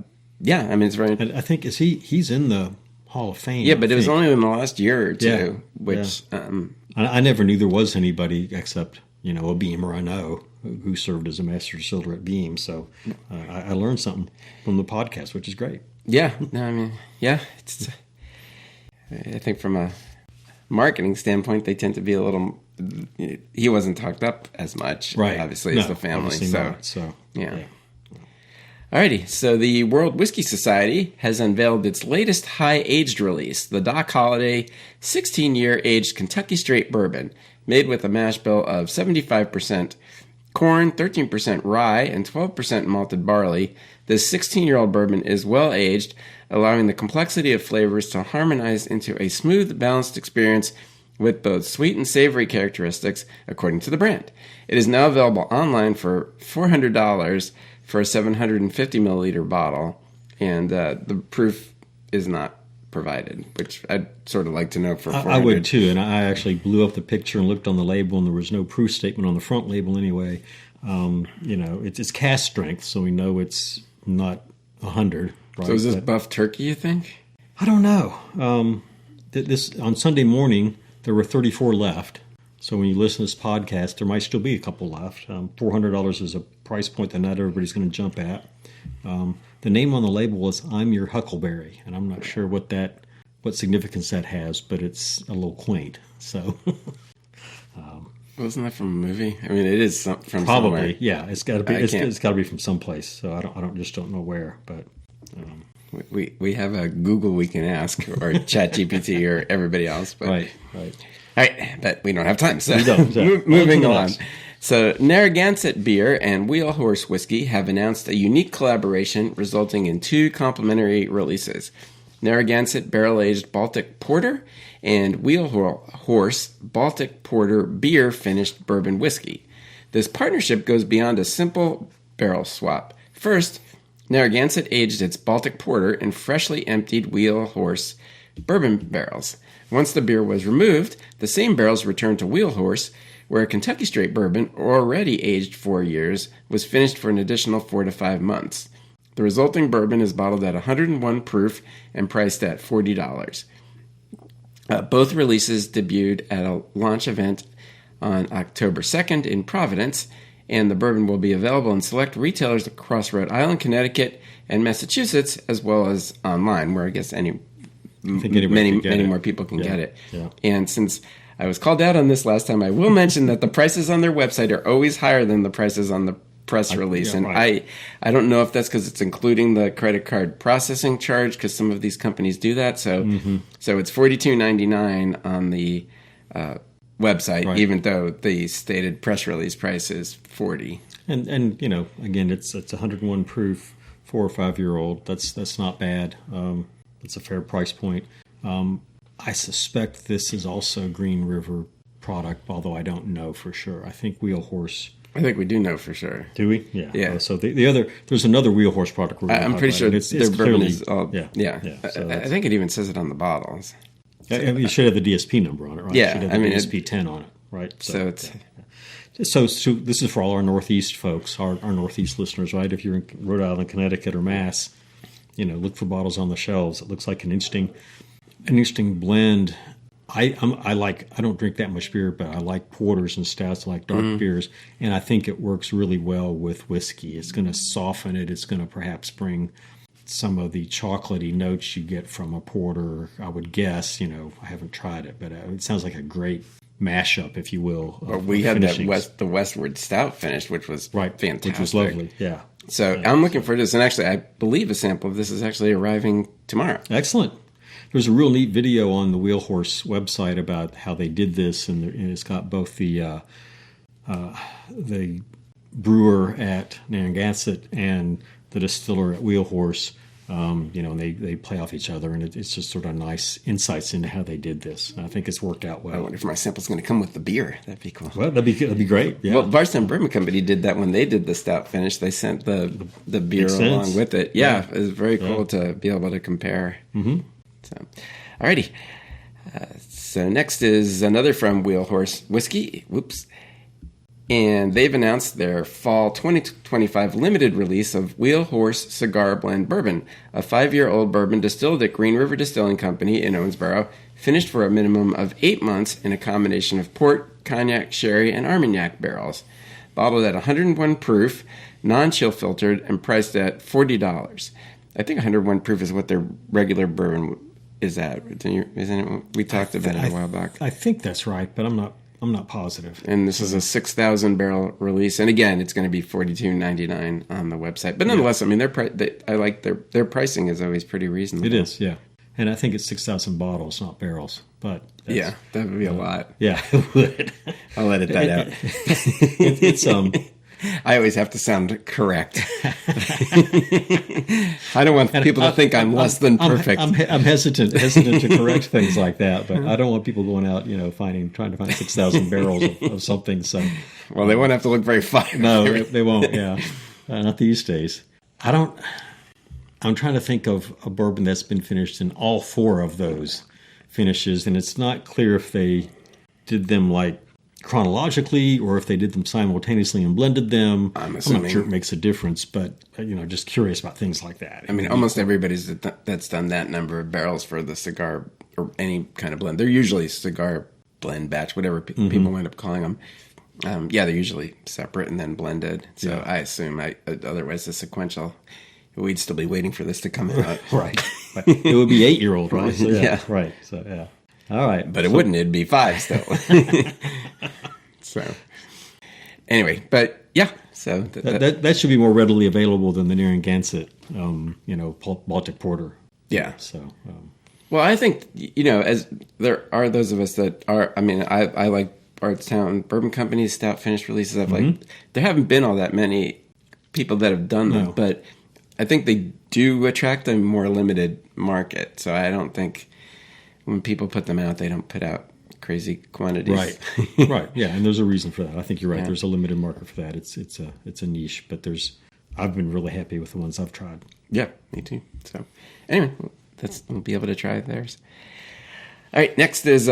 mean, it's very. And I think he's in the Hall of Fame. Yeah, but it was only in the last year or two, which... I never knew there was anybody except, a Beamer I know who served as a master distiller at Beam. So I learned something from the podcast, which is great. Yeah. No, I mean, it's, I think from a marketing standpoint, they tend to be a little... He wasn't talked up as much, obviously, as the family. So, yeah. Alrighty, so the World Whiskey Society has unveiled its latest high-aged release, the Doc Holliday 16-year aged Kentucky Straight Bourbon, made with a mash bill of 75% corn, 13% rye, and 12% malted barley. This 16-year-old bourbon is well-aged, allowing the complexity of flavors to harmonize into a smooth, balanced experience with both sweet and savory characteristics, according to the brand. It is now available online for $400 for a 750 milliliter bottle, and the proof is not provided, which I'd sort of like to know for 400. I would too, and I actually blew up the picture and looked on the label, and there was no proof statement on the front label anyway. It's cask strength, so we know it's not 100. Right? So is this buff turkey, you think? I don't know. This on Sunday morning, there were 34 left. So when you listen to this podcast, there might still be a couple left. $400 is a price point that not everybody's going to jump at. The name on the label is "I'm Your Huckleberry," and I'm not sure what significance that has, but it's a little quaint. So, wasn't that from a movie? I mean, it is from probably somewhere. Yeah. It's got to be. It's got to be from someplace. So I don't know where, but. We have a Google we can ask, or ChatGPT, or everybody else. But, right. All right, but we don't have time, so, we don't, so. Moving on. So Narragansett Beer and Wheel Horse Whiskey have announced a unique collaboration resulting in 2 complementary releases. Narragansett Barrel-Aged Baltic Porter and Wheel Horse Baltic Porter Beer Finished Bourbon Whiskey. This partnership goes beyond a simple barrel swap. First, Narragansett aged its Baltic Porter in freshly emptied Wheel Horse bourbon barrels. Once the beer was removed, the same barrels returned to Wheel Horse, where a Kentucky Straight Bourbon, already aged 4 years, was finished for an additional 4 to 5 months. The resulting bourbon is bottled at 101 proof and priced at $40. Both releases debuted at a launch event on October 2nd in Providence, and the bourbon will be available in select retailers across Rhode Island, Connecticut, and Massachusetts, as well as online, where I guess many more people can get it. Yeah. And since I was called out on this last time, I will mention that the prices on their website are always higher than the prices on the press release. I don't know if that's because it's including the credit card processing charge, because some of these companies do that. So so it's $42.99 on the website, even though the stated press release price is $40. And again, it's 101 proof, 4 or 5 year old. That's not bad. It's a fair price point. I suspect this is also Green River product, although I don't know for sure. I think Wheel Horse. I think we do know for sure. Do we? Yeah. Yeah. So the other, there's another Wheel Horse product. I'm pretty sure it's their bourbon clearly, is all. Yeah. So I think it even says it on the bottles. You should have the DSP number on it, right? Yeah, You should have the DSP 10 on it, right? So it's. So this is for all our Northeast folks, our Northeast listeners, right? If you're in Rhode Island, Connecticut, or Mass, look for bottles on the shelves. It looks like an interesting blend. I don't drink that much beer, but I like porters and stouts. I like dark beers, and I think it works really well with whiskey. It's going to soften it. It's going to perhaps bring some of the chocolatey notes you get from a porter, I would guess. I haven't tried it, but it sounds like a great mashup, if you will. Well, we had the Westward Stout finished, which was fantastic. Which was lovely, yeah. So I'm looking for this, and actually I believe a sample of this is actually arriving tomorrow. Excellent. There's a real neat video on the Wheel Horse website about how they did this, and it's got both the brewer at Narragansett and the distiller at Wheel Horse. And they play off each other, and it's just sort of nice insights into how they did this. I think it's worked out well. I wonder if my sample's going to come with the beer. That'd be cool. Well, that'd be great. Yeah. Well, Bardstown Bourbon Company did that when they did the stout finish. They sent the beer along with it. Yeah, it was very cool to be able to compare. Mm-hmm. So, alrighty. So next is another from Wheel Horse Whiskey. Whoops. And they've announced their fall 2025 limited release of Wheel Horse Cigar Blend Bourbon, a 5-year-old bourbon distilled at Green River Distilling Company in Owensboro, finished for a minimum of 8 months in a combination of port, cognac, sherry, and Armagnac barrels. Bottled at 101 proof, non-chill filtered, and priced at $40. I think 101 proof is what their regular bourbon is at. Isn't it? We talked about it a while back. I think that's right, but I'm not positive. And this is a 6,000 barrel release, and again, it's going to be $42.99 on the website. But nonetheless, I mean, I like their pricing is always pretty reasonable. It is, yeah. And I think it's 6,000 bottles, not barrels. But yeah, that would be a lot. Yeah, it would. I'll edit that out. It's I always have to sound correct. I don't want people to think I'm less than perfect. I'm hesitant to correct things like that, but I don't want people going out, trying to find 6,000 barrels of something. So, well, they won't have to look very far. No, they won't. Yeah, not these days. I'm trying to think of a bourbon that's been finished in all 4 of those finishes, and it's not clear if they did them like chronologically or if they did them simultaneously and blended them. I'm not sure it makes a difference, but just curious about things like that. I mean, almost everybody's that's done that number of barrels for the cigar or any kind of blend. They're usually cigar blend batch, whatever people wind up calling them. They're usually separate and then blended. So I assume otherwise the sequential, we'd still be waiting for this to come out. Right. But it would be 8-year-old, right? So, yeah. Right. So, yeah. All right. But it wouldn't. It'd be 5 still. So, anyway, but yeah. So that should be more readily available than the Narragansett, Baltic Porter. Yeah. So, well, I think, as there are those of us that are, I mean, I like Bardstown Bourbon Company's stout finished releases. There haven't been all that many people that have done them, but I think they do attract a more limited market. So I don't think when people put them out, they don't put out crazy quantities. Right. Right. Yeah. And there's a reason for that. I think you're right. Yeah. There's a limited market for that. It's a niche, but I've been really happy with the ones I've tried. Yeah, me too. So anyway, we'll be able to try theirs. All right. Next is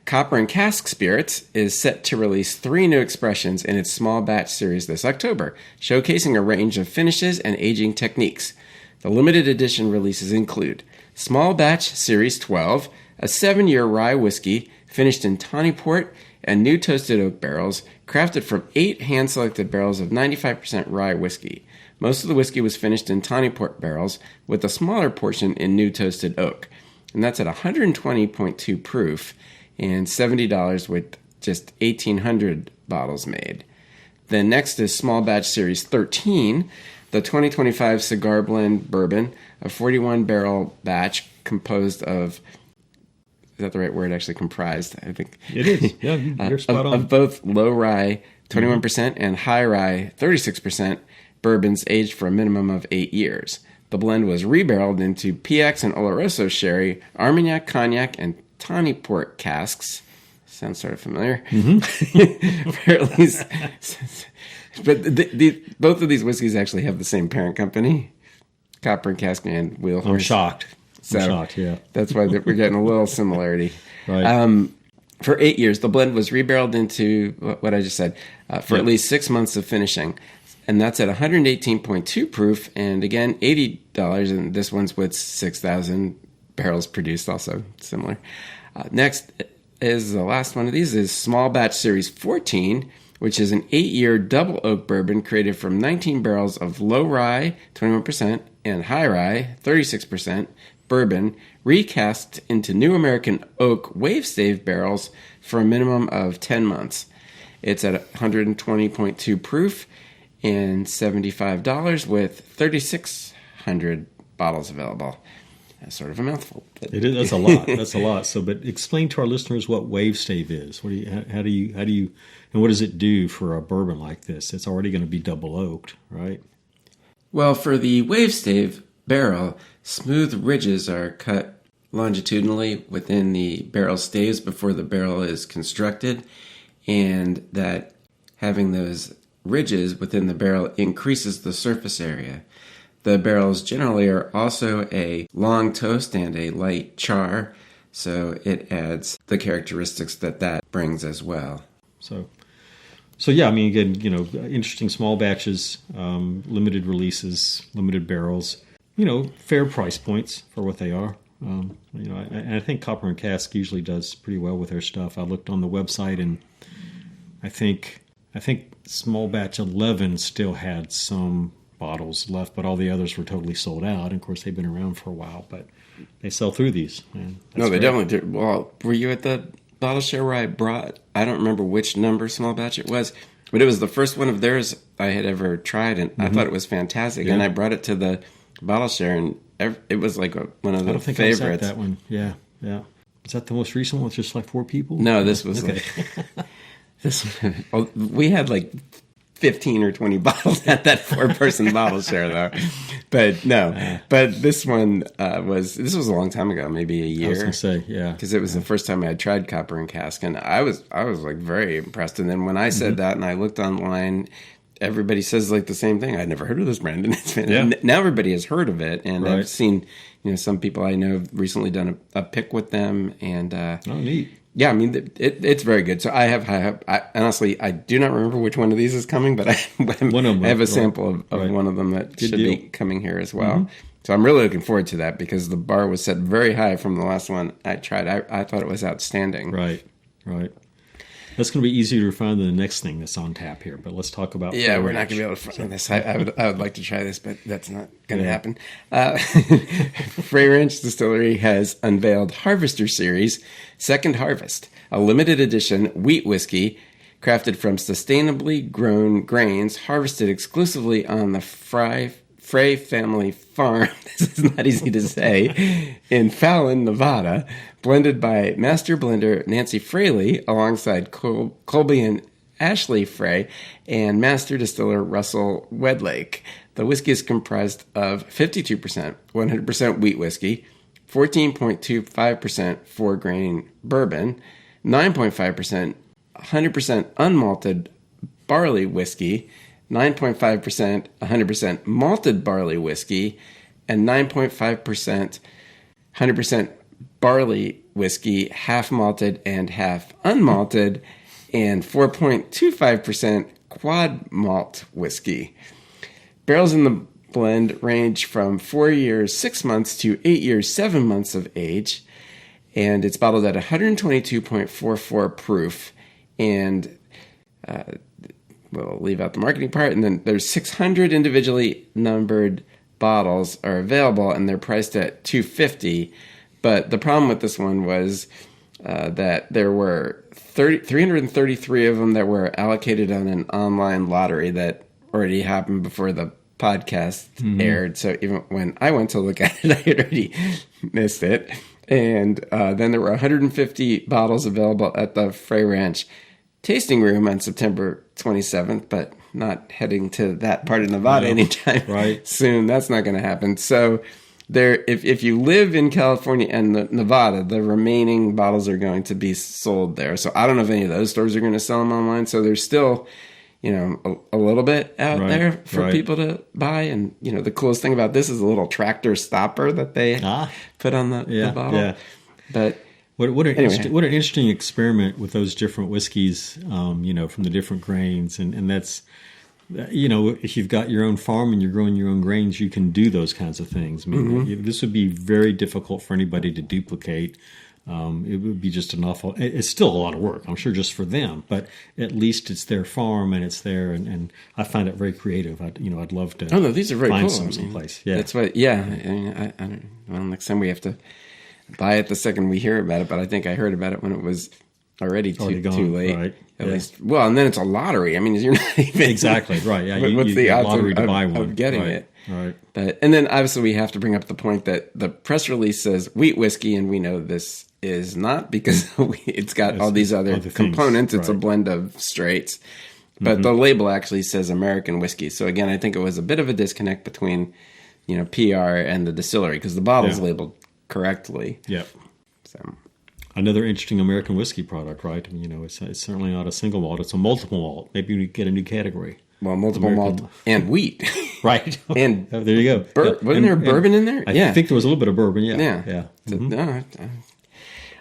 Copper Cask Spirits is set to release 3 new expressions in its small batch series this October, showcasing a range of finishes and aging techniques. The limited edition releases include Small Batch Series 12, a 7-year rye whiskey finished in tawny port and new toasted oak barrels, crafted from 8 hand-selected barrels of 95% rye whiskey. Most of the whiskey was finished in tawny port barrels, with a smaller portion in new toasted oak. And that's at 120.2 proof and $70 with just 1,800 bottles made. Then next is Small Batch Series 13, the 2025 Cigar Blend Bourbon, a 41-barrel batch composed of, is that the right word? Actually comprised, I think. It is. Yeah, you're spot on. Of both low rye, 21%, and high rye, 36%, bourbons aged for a minimum of 8 years. The blend was rebarreled into PX and Oloroso sherry, Armagnac, cognac, and tawny port casks. Sounds sort of familiar. For at least, but both of these whiskeys actually have the same parent company, Copper Cask and Wheel Horse. I'm shocked. Yeah. That's why we're getting a little similarity. Right. For 8 years, the blend was rebarreled into what I just said for at least 6 months of finishing. And that's at 118.2 proof. And again, $80. And this one's with 6,000 barrels produced, also similar. Next is the last one of these is Small Batch Series 14, which is an 8-year double oak bourbon created from 19 barrels of low rye, 21%, and high rye, 36%, bourbon, recast into new American oak wave stave barrels for a minimum of 10 months. It's at 120.2 proof and $75 with 3,600 bottles available. That's sort of a mouthful. It is. That's a lot. That's a lot. So, but explain to our listeners what wave stave is. How do you, and what does it do for a bourbon like this? It's already going to be double oaked, right? Well, for the wave stave barrel, smooth ridges are cut longitudinally within the barrel staves before the barrel is constructed, and that having those ridges within the barrel increases the surface area. The barrels generally are also a long toast and a light char, so it adds the characteristics that brings as well. So yeah, I mean, again, interesting small batches, limited releases, limited barrels, fair price points for what they are. I think Copper Cask usually does pretty well with their stuff. I looked on the website, and I think small batch 11 still had some bottles left, but all the others were totally sold out. And of course, they've been around for a while, but they sell through these. No, they definitely do. Well, were you at the bottle share where I don't remember which number small batch it was, but it was the first one of theirs I had ever tried, and I thought it was fantastic. Yeah. And I brought it to the bottle share, and it was like one of the favorites. I was at that one. Yeah. Is that the most recent one with just like 4 people? No, this was we had like 15 or 20 bottles at that 4-person bottle share, though. But no, but this one was a long time ago, maybe a year. I was going to say, yeah. Because it was the first time I had tried Copper Cask, and I was like very impressed. And then when I said that and I looked online, everybody says like the same thing. I'd never heard of this brand. And now everybody has heard of it. And I've seen, some people I know have recently done a pick with them. And neat. Yeah, I mean, it's very good. So honestly, I do not remember which one of these is coming, but I have a sample of one of them that should be coming here as well. Mm-hmm. So I'm really looking forward to that because the bar was set very high from the last one I tried. I thought it was outstanding. Right. That's going to be easier to find than the next thing that's on tap here. But let's talk about. Yeah, we're not going to be able to find this. I would like to try this, but that's not going to happen. Frey Ranch Distillery has unveiled Harvester Series Second Harvest, a limited edition wheat whiskey crafted from sustainably grown grains harvested exclusively on the Frey family farm. This is not easy to say. In Fallon, Nevada. Blended by master blender Nancy Fraley alongside Colby and Ashley Frey and master distiller Russell Wedlake. The whiskey is comprised of 52% 100% wheat whiskey, 14.25% 4-grain bourbon, 9.5% 100% unmalted barley whiskey, 9.5% 100% malted barley whiskey, and 9.5% 100% barley whiskey, half malted and half unmalted, and 4.25% quad malt whiskey. Barrels in the blend range from 4 years, 6 months to 8 years, 7 months of age, and it's bottled at 122.44 proof, and we'll leave out the marketing part, and then there's 600 individually numbered bottles are available, and they're priced at $250. But the problem with this one was that there were 333 of them that were allocated on an online lottery that already happened before the podcast aired. So even when I went to look at it, I had already missed it. And then there were 150 bottles available at the Frey Ranch tasting room on September 27th, but not heading to that part of Nevada anytime soon. That's not going to happen. So if you live in California and Nevada, the remaining bottles are going to be sold there. So I don't know if any of those stores are going to sell them online. So there's still, a little bit out there for people to buy. And, the coolest thing about this is a little tractor stopper that they put on the bottle. Yeah. But what an interesting experiment with those different whiskeys, from the different grains. And that's, if you've got your own farm and you're growing your own grains, you can do those kinds of things. I mean, this would be very difficult for anybody to duplicate. It would be just an awful. It's still a lot of work, I'm sure, just for them. But at least it's their farm and it's there, and I find it very creative. I'd love to. Oh no, these are very find cool. someplace. Yeah, that's what. Yeah, I mean, I don't. Well, next time we have to buy it the second we hear about it. But I think I heard about it when it was already too late. Right. At least. Well, and then it's a lottery. I mean, you're not even exactly right. Yeah, what's the odds lottery to buy one of getting it? Right. And then obviously we have to bring up the point that the press release says wheat whiskey, and we know this is not because it's got all these other components. It's a blend of straights. But the label actually says American whiskey. So again, I think it was a bit of a disconnect between, PR and the distillery because the bottle's labeled correctly. Yep. So another interesting American whiskey product, right? I mean, it's certainly not a single malt; it's a multiple malt. Maybe we get a new category. Well, multiple malt and wheat, right? And there you go. Wasn't there bourbon in there? I think there was a little bit of bourbon. Yeah. No,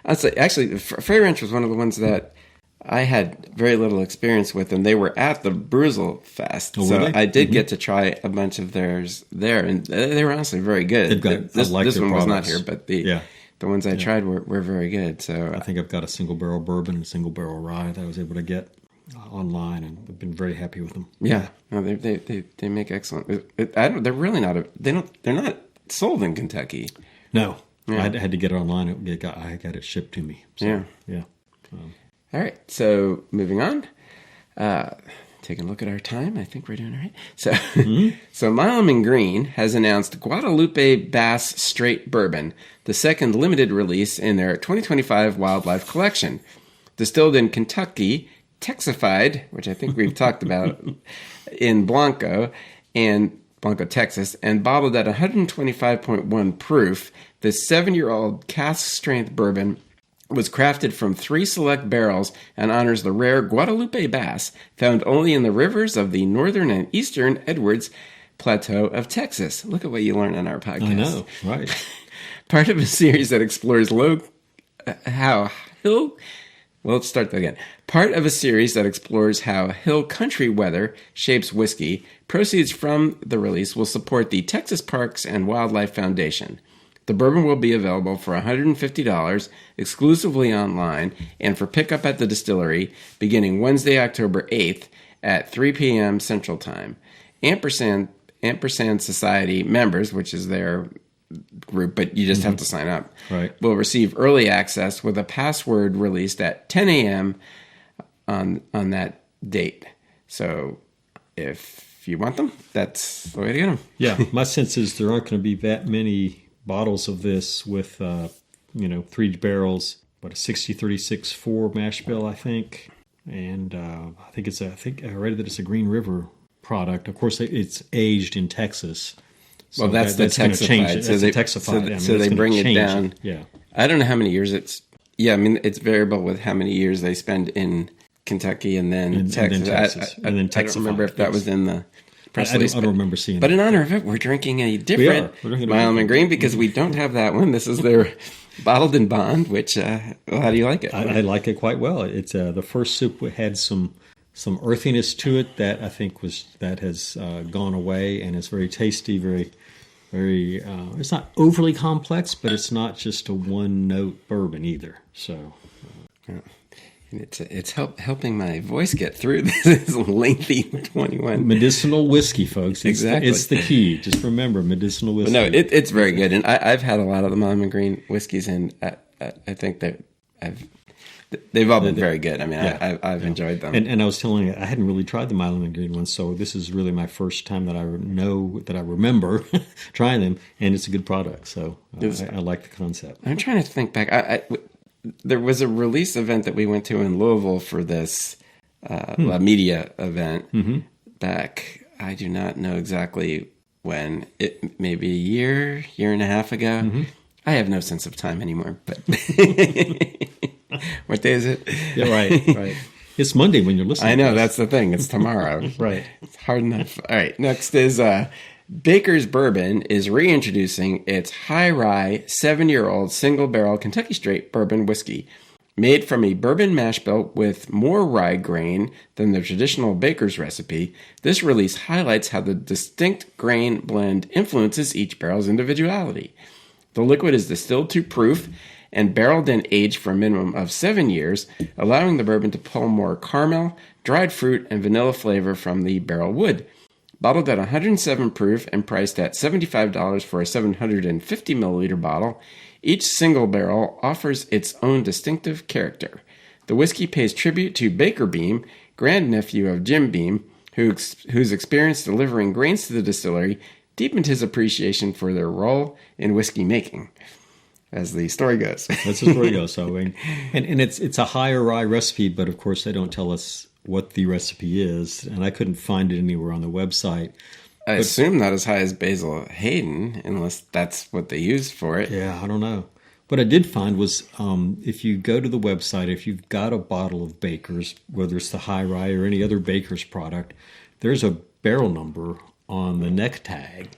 I'd say actually, Frey Ranch was one of the ones that I had very little experience with, and they were at the Bruzel Fest, so I did get to try a bunch of theirs there, and they were honestly very good. This one was not here, but the ones I tried were very good. So I think I've got a single barrel bourbon and single barrel rye that I was able to get online, and I've been very happy with them. Yeah, no, they make excellent. They're really not. They're not sold in Kentucky. No, I had to get it online. I got it shipped to me. So, yeah. All right, so moving on. Taking a look at our time, I think we're doing all right. So, so Milam Greene has announced Guadalupe Bass Straight Bourbon, the second limited release in their 2025 Wildlife Collection. Distilled in Kentucky, Texified, which I think we've talked about, in Blanco, Texas, and bottled at 125.1 proof, this 7-year-old cask-strength bourbon was crafted from 3 select barrels and honors the rare Guadalupe bass found only in the rivers of the northern and eastern Edwards Plateau of Texas. Look at what you learn on our podcast. I know, right. Part of a series that explores Part of a series that explores how hill country weather shapes whiskey. Proceeds from the release will support the Texas Parks and Wildlife Foundation. The bourbon will be available for $150 exclusively online and for pickup at the distillery beginning Wednesday, October 8th at 3 p.m. Central Time. Ampersand Society members, which is their group, but you just have to sign up, will receive early access with a password released at 10 a.m. on that date. So if you want them, that's the way to get them. Yeah, my sense is there aren't going to be that many bottles of this with 3 barrels, a 60-36-4 mash bill, I think, and I think I read that it's a Green River product. Of course, it's aged in Texas. So well, that's the Texified. So they bring it down. Yeah, I don't know how many years it's. Yeah, I mean it's variable with how many years they spend in Kentucky and then Texas. I don't remember if that was in the. I don't remember seeing it. But in honor of it, we're drinking a different Milam Greene because we don't have that one. This is their bottled in bond, which, how do you like it? I like it quite well. It's the first soup had some earthiness to it that I think has gone away, and it's very tasty, very, very, it's not overly complex, but it's not just a one-note bourbon either. So... And it's helping my voice get through this lengthy 21. Medicinal whiskey, folks. Exactly. It's the key. Just remember, medicinal whiskey. But no, it's very good. And I've had a lot of the Milam Greene whiskeys, and I think that they've all been very good. I mean, I've enjoyed them. And I was telling you, I hadn't really tried the Milam Greene one, so this is really my first time that I remember trying them, and it's a good product. So I like the concept. I'm trying to think back. There was a release event that we went to in Louisville for this a media event back. I do not know exactly when. It maybe a year and a half ago. I have no sense of time anymore. But what day is it? Yeah, right. It's Monday when you're listening. I know, that's the thing. It's tomorrow. Right. It's hard enough. All right. Next is Baker's Bourbon is reintroducing its high rye 7-year-old single barrel Kentucky Straight bourbon whiskey. Made from a bourbon mash bill with more rye grain than the traditional Baker's recipe, this release highlights how the distinct grain blend influences each barrel's individuality. The liquid is distilled to proof and barreled and aged for a minimum of 7 years, allowing the bourbon to pull more caramel, dried fruit, and vanilla flavor from the barrel wood. Bottled at 107 proof and priced at $75 for a 750 milliliter bottle, each single barrel offers its own distinctive character. The whiskey pays tribute to Baker Beam, grandnephew of Jim Beam, whose experience delivering grains to the distillery deepened his appreciation for their role in whiskey making, as the story goes. That's the story goes. So, and it's a higher rye recipe, but of course they don't tell us what the recipe is, and I couldn't find it anywhere on the website. I assume not as high as Basil Hayden, unless that's what they used for it. Yeah, I don't know. What I did find was if you go to the website, if you've got a bottle of Baker's, whether it's the high rye or any other Baker's product, there's a barrel number on the neck tag.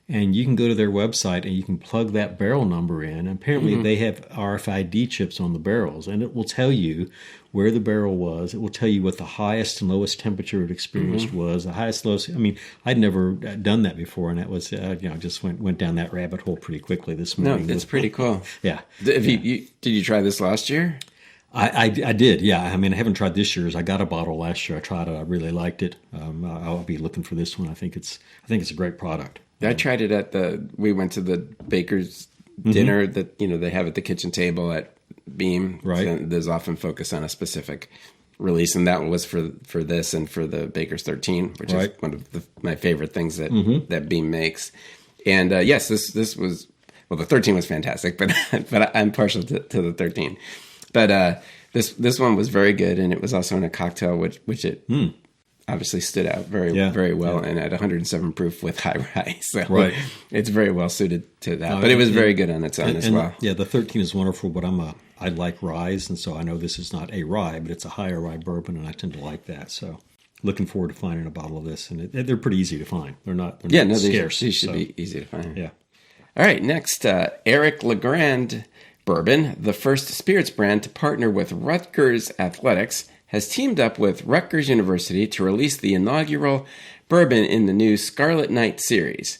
And you can go to their website and you can plug that barrel number in. Apparently, they have RFID chips on the barrels, and it will tell you where the barrel was. It will tell you what the highest and lowest temperature it experienced was. The highest, lowest. I mean, I'd never done that before, and it was just went down that rabbit hole pretty quickly this morning. No, it's pretty cool. Yeah. Did you try this last year? I did, yeah. I mean, I haven't tried this year's. I got a bottle last year. I tried it. I really liked it. I'll be looking for this one. I think it's a great product. I tried it we went to the Baker's dinner that, they have at the kitchen table at Beam. Right. So there's often focus on a specific release, and that was for this and for the Baker's 13, which is one of my favorite things that Beam makes. And yes, this was, well, the 13 was fantastic, but I'm partial to the 13. But this one was very good, and it was also in a cocktail, which it obviously stood out very well, and at 107 proof with high rye. So it's very well suited to that. But it was very good on its own as well. Yeah, the 13 is wonderful, but I like ryes, and so I know this is not a rye, but it's a higher rye bourbon, and I tend to like that. So looking forward to finding a bottle of this, and they're pretty easy to find. They're not scarce. They should be easy to find. Yeah. All right, next, Eric LeGrand Bourbon, the first spirits brand to partner with Rutgers Athletics, has teamed up with Rutgers University to release the inaugural bourbon in the new Scarlet Knight series.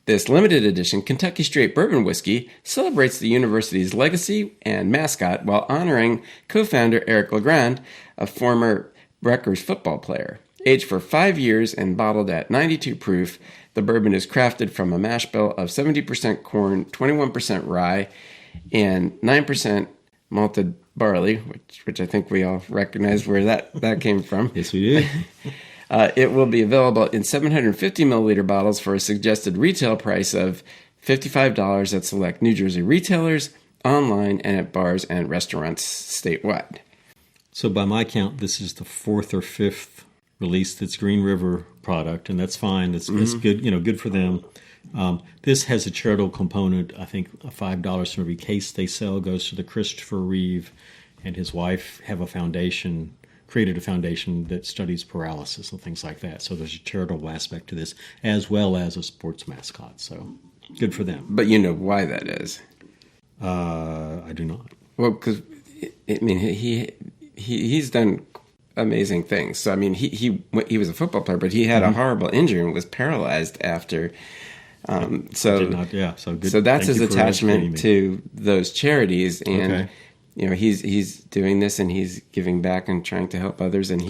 This limited edition Kentucky Straight bourbon whiskey celebrates the university's legacy and mascot while honoring co-founder Eric LeGrand, a former Rutgers football player. Aged for 5 years and bottled at 92 proof, the bourbon is crafted from a mash bill of 70% corn, 21% rye, and 9% malted barley, which I think we all recognize where that came from. Yes, we do. It will be available in 750 milliliter bottles for a suggested retail price of $55 at select New Jersey retailers, online, and at bars and restaurants statewide. So by my count, this is the fourth or fifth release that's Green River product, and that's fine. It's good, good for them. This has a charitable component. I think $5 from every case they sell goes to the Christopher Reeve and his wife have created a foundation that studies paralysis and things like that. So there's a charitable aspect to this as well as a sports mascot. So good for them. But you know why that is? I do not. Well, because he's done amazing things. So I mean, he was a football player, but he had a horrible injury and was paralyzed after. So that's his attachment to those charities, and he's doing this and he's giving back and trying to help others, and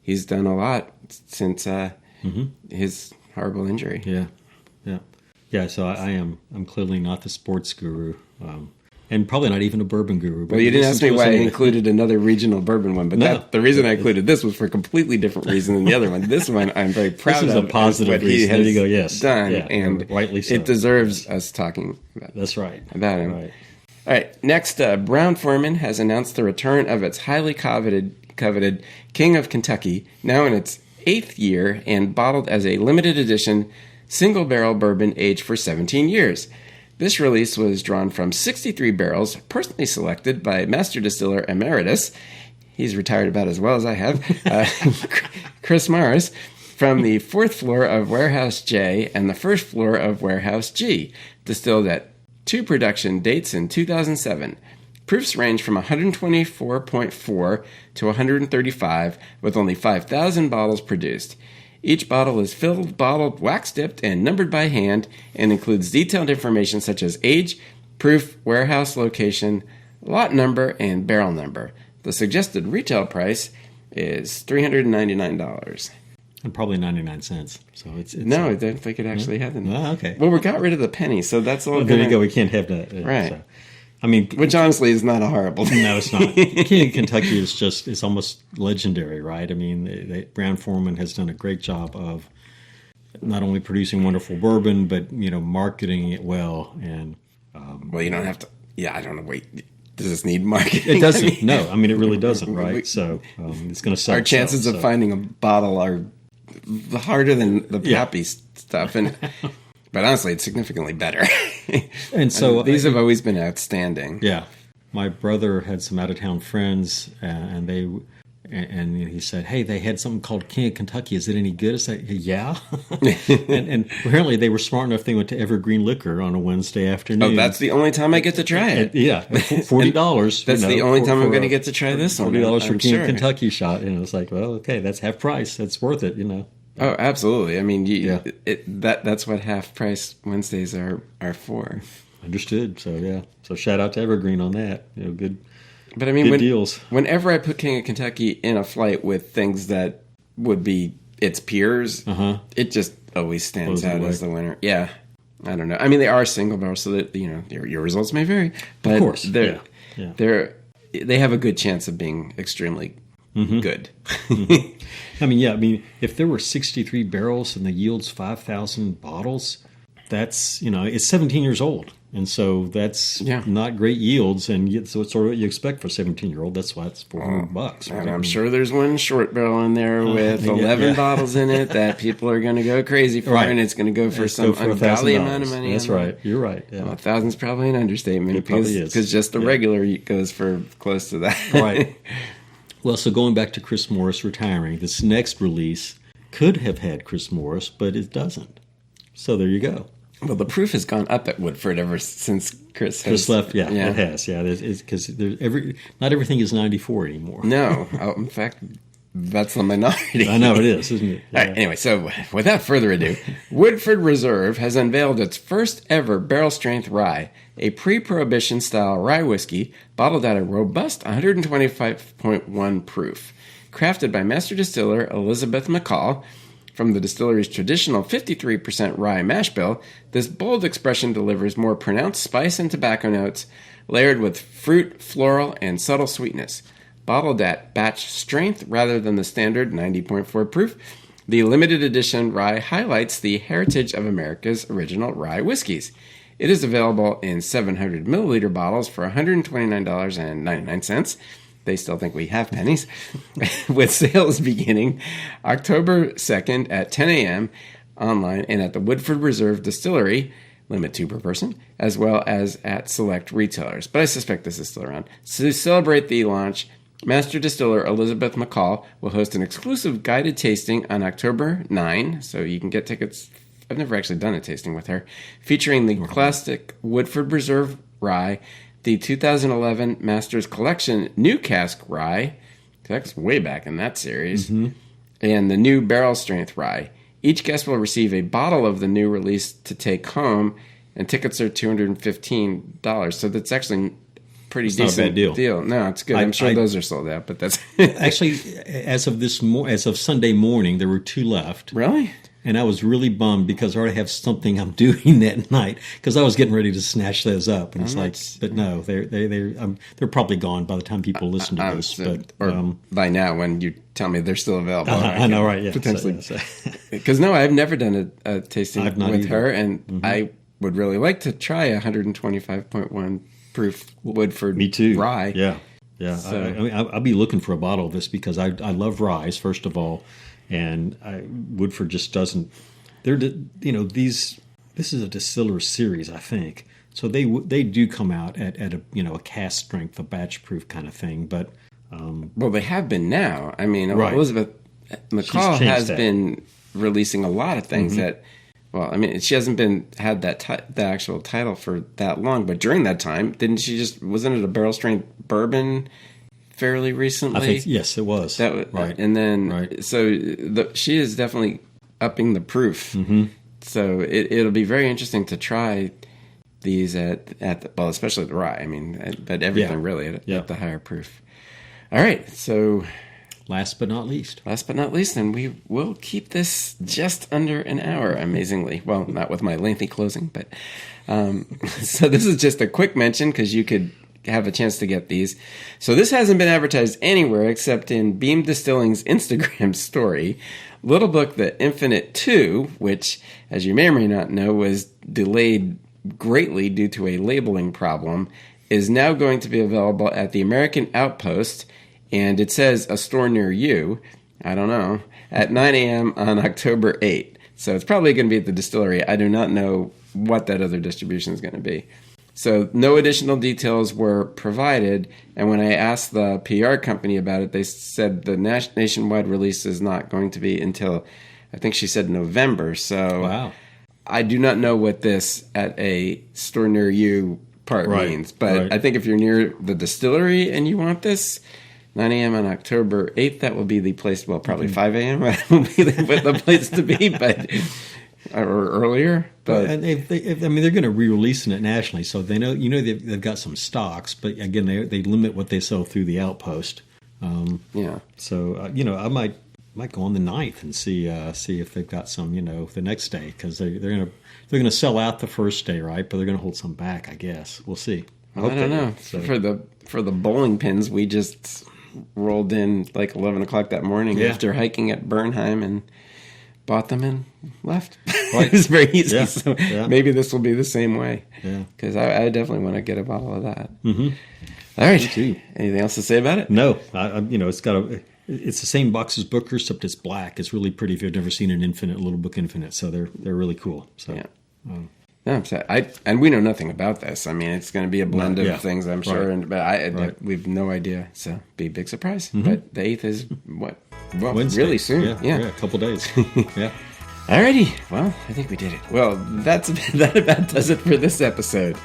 he's done a lot since his horrible injury. Yeah. So I'm clearly not the sports guru, and probably not even a bourbon guru. But well, you didn't ask me why I included another regional bourbon one, but the reason I included this was for a completely different reason than the other one. This one I'm very proud of. This is a positive reason. There you go. Yes, done, and rightly so. It deserves us talking about. That's right. About him. Right. All right. Next, Brown-Forman has announced the return of its highly coveted coveted King of Kentucky, now in its 8th year and bottled as a limited edition single barrel bourbon aged for 17 years. This release was drawn from 63 barrels personally selected by Master Distiller Emeritus. He's retired about as well as I have. Chris Morris, from the 4th floor of Warehouse J and the 1st floor of Warehouse G, distilled at 2 production dates in 2007. Proofs range from 124.4 to 135, with only 5,000 bottles produced. Each bottle is filled, bottled, wax-dipped, and numbered by hand, and includes detailed information such as age, proof, warehouse location, lot number, and barrel number. The suggested retail price is $399. And probably 99 cents. So it's no, I don't think it actually had them. Oh, okay. Well, we got rid of the penny, so that's all. Well, there you go. We can't have that. Right. So. I mean, which honestly is not a horrible thing. No, it's not. King of Kentucky is almost legendary, right? I mean, Brown-Forman has done a great job of not only producing wonderful bourbon, but marketing it well. And well, you don't have to. Yeah, I don't know. Wait, does this need marketing? It doesn't. No, I mean it really doesn't, right? So it's going to sell. Our chances of finding a bottle are harder than the Pappy stuff, and. But honestly, it's significantly better. And so these have always been outstanding. Yeah. My brother had some out-of-town friends, and he said, hey, they had something called King of Kentucky. Is it any good? I said, yeah. and apparently they were smart enough. They went to Evergreen Liquor on a Wednesday afternoon. Oh, that's the only time I get to try it. Yeah, $40. That's the only time I'm going to get to try this one. $40 for King of Kentucky shot. And it was like, well, okay, that's half price. That's worth it, Oh, absolutely. I mean, that's what half price Wednesdays are for. Understood. So yeah. So shout out to Evergreen on that. Good. But I mean, good deals. Whenever I put King of Kentucky in a flight with things that would be its peers, it just always stands out as the winner. Yeah. I don't know. I mean, they are single barrel, so that your results may vary, but of course, they have a good chance of being extremely good. I mean, if there were 63 barrels and the yield's 5,000 bottles, that's, it's 17 years old. And so that's not great yields. And so it's sort of what you expect for a 17-year-old. That's why it's $400. Right? And I'm sure there's one short barrel in there with 11 bottles in it that people are going to go crazy for. Right. And it's going to go for some ungodly amount of money. That's right. You're right. Yeah. Well, 1,000's probably an understatement. It probably is. Because just the regular goes for close to that. Right. Well, so going back to Chris Morris retiring, this next release could have had Chris Morris, but it doesn't. So there you go. Well, the proof has gone up at Woodford ever since Chris left. Yeah, it has. Yeah, because not everything is 94 anymore. No, in fact, that's the minority. I know it is, isn't it? Yeah. All right, anyway, so without further ado, Woodford Reserve has unveiled its first ever barrel strength rye, a pre-prohibition style rye whiskey bottled at a robust 125.1 proof, crafted by master distiller Elizabeth McCall. From the distillery's traditional 53% rye mash bill, this bold expression delivers more pronounced spice and tobacco notes, layered with fruit, floral, and subtle sweetness. Bottled at batch strength rather than the standard 90.4 proof, the limited edition rye highlights the heritage of America's original rye whiskeys. It is available in 700 milliliter bottles for $129.99. They still think we have pennies, with sales beginning October 2nd at 10 a.m. online and at the Woodford Reserve Distillery, limit 2 per person, as well as at select retailers. But I suspect this is still around. So to celebrate the launch, Master Distiller Elizabeth McCall will host an exclusive guided tasting on October 9, so you can get tickets. I've never actually done a tasting with her, featuring the classic Woodford Reserve rye, the 2011 Masters Collection New Cask Rye, that's way back in that series, and the new Barrel Strength Rye. Each guest will receive a bottle of the new release to take home, and tickets are $215. So that's actually pretty decent. Not a bad deal. No, it's good. I'm sure those are sold out, but that's actually as of Sunday morning, there were 2 left. Really? And I was really bummed because I already have something I'm doing that night because I was getting ready to snatch those up. And it's but no, they're probably gone by the time people listen to this. By now, when you tell me they're still available. I know, right? Yeah, potentially. Because I've never done a tasting with her, and I would really like to try 125.1 proof Woodford Me too. rye. Yeah. Yeah. So, I'll be looking for a bottle of this because I love rye, first of all, and Woodford just doesn't. This is a distiller series, I think. So they do come out at a cask strength, a batch proof kind of thing. But well, they have been now. I mean, right. Elizabeth McCall has that. been releasing a lot of things that. Well, I mean, she hasn't had the actual title for that long, but during that time, wasn't it a barrel strength bourbon fairly recently? I think yes, it was. Right, and then she is definitely upping the proof. Mm-hmm. So it'll be very interesting to try these especially the rye. I mean, but everything really at the higher proof. All right, so. Last but not least, and we will keep this just under an hour, amazingly. Well, not with my lengthy closing, but so this is just a quick mention because you could have a chance to get these. So this hasn't been advertised anywhere except in Beam Distilling's Instagram story. Little Book The Infinite 2, which, as you may or may not know, was delayed greatly due to a labeling problem, is now going to be available at the American Outpost. And it says a store near you, I don't know, at 9 a.m. on October 8th. So it's probably going to be at the distillery. I do not know what that other distribution is going to be. So no additional details were provided. And when I asked the PR company about it, they said the nationwide release is not going to be until, I think she said November. So wow. I do not know what this at a store near you part means. But I think if you're near the distillery and you want this, 9 a.m. on October 8th, that will be the place, well, probably 5 a.m. will be the place to be, but or earlier. But and they're going to be-releasing it nationally, so they know they've got some stocks, but again, they limit what they sell through the Outpost. So I might go on the 9th and see if they've got some the next day, because they're going to sell out the first day, right? But they're going to hold some back, I guess. We'll see. I don't know. So. For the bowling pins, we just rolled in like 11 o'clock that morning after hiking at Bernheim and bought them and left. Right. It was very easy. Yeah. So maybe this will be the same way. Yeah. Because I definitely want to get a bottle of that. Mm-hmm. All right. Me too. Anything else to say about it? No. It's the same box as Booker, except it's black. It's really pretty if you've never seen an Little Book Infinite. So they're really cool. So. Yeah. No, and we know nothing about this. I mean, it's going to be a blend of things, I'm sure. Right. But we have no idea. So, be a big surprise. Mm-hmm. But the 8th is what? Well, Wednesday. Really soon. Yeah, a couple days. Yeah. Alrighty. Well, I think we did it. Well, that about does it for this episode.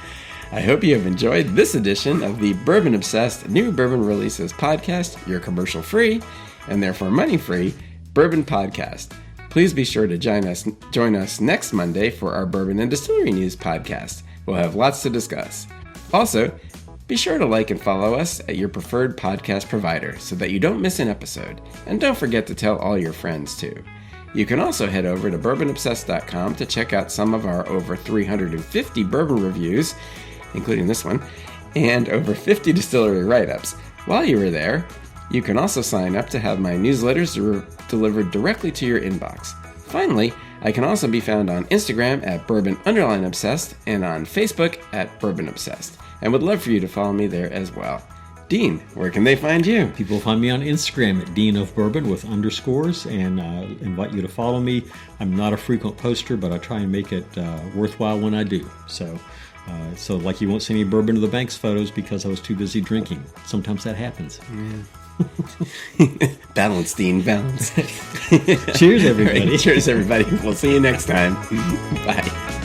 I hope you have enjoyed this edition of the Bourbon Obsessed New Bourbon Releases Podcast, your commercial-free and therefore money-free bourbon podcast. Please be sure to join us next Monday for our Bourbon and Distillery News podcast. We'll have lots to discuss. Also, be sure to like and follow us at your preferred podcast provider so that you don't miss an episode. And don't forget to tell all your friends too. You can also head over to bourbonobsessed.com to check out some of our over 350 bourbon reviews, including this one, and over 50 distillery write-ups. While you are there, you can also sign up to have my newsletters delivered directly to your inbox. Finally, I can also be found on Instagram at Bourbon_Obsessed and on Facebook at Bourbon Obsessed, and would love for you to follow me there as well. Dean, where can they find you? People find me on Instagram at Dean of Bourbon with underscores, and invite you to follow me. I'm not a frequent poster, but I try and make it worthwhile when I do. So like you won't see any Bourbon of the Banks photos because I was too busy drinking. Sometimes that happens. Yeah. Balance, Dean, balance. Cheers, everybody. Right, cheers, everybody. We'll see you next time. Bye.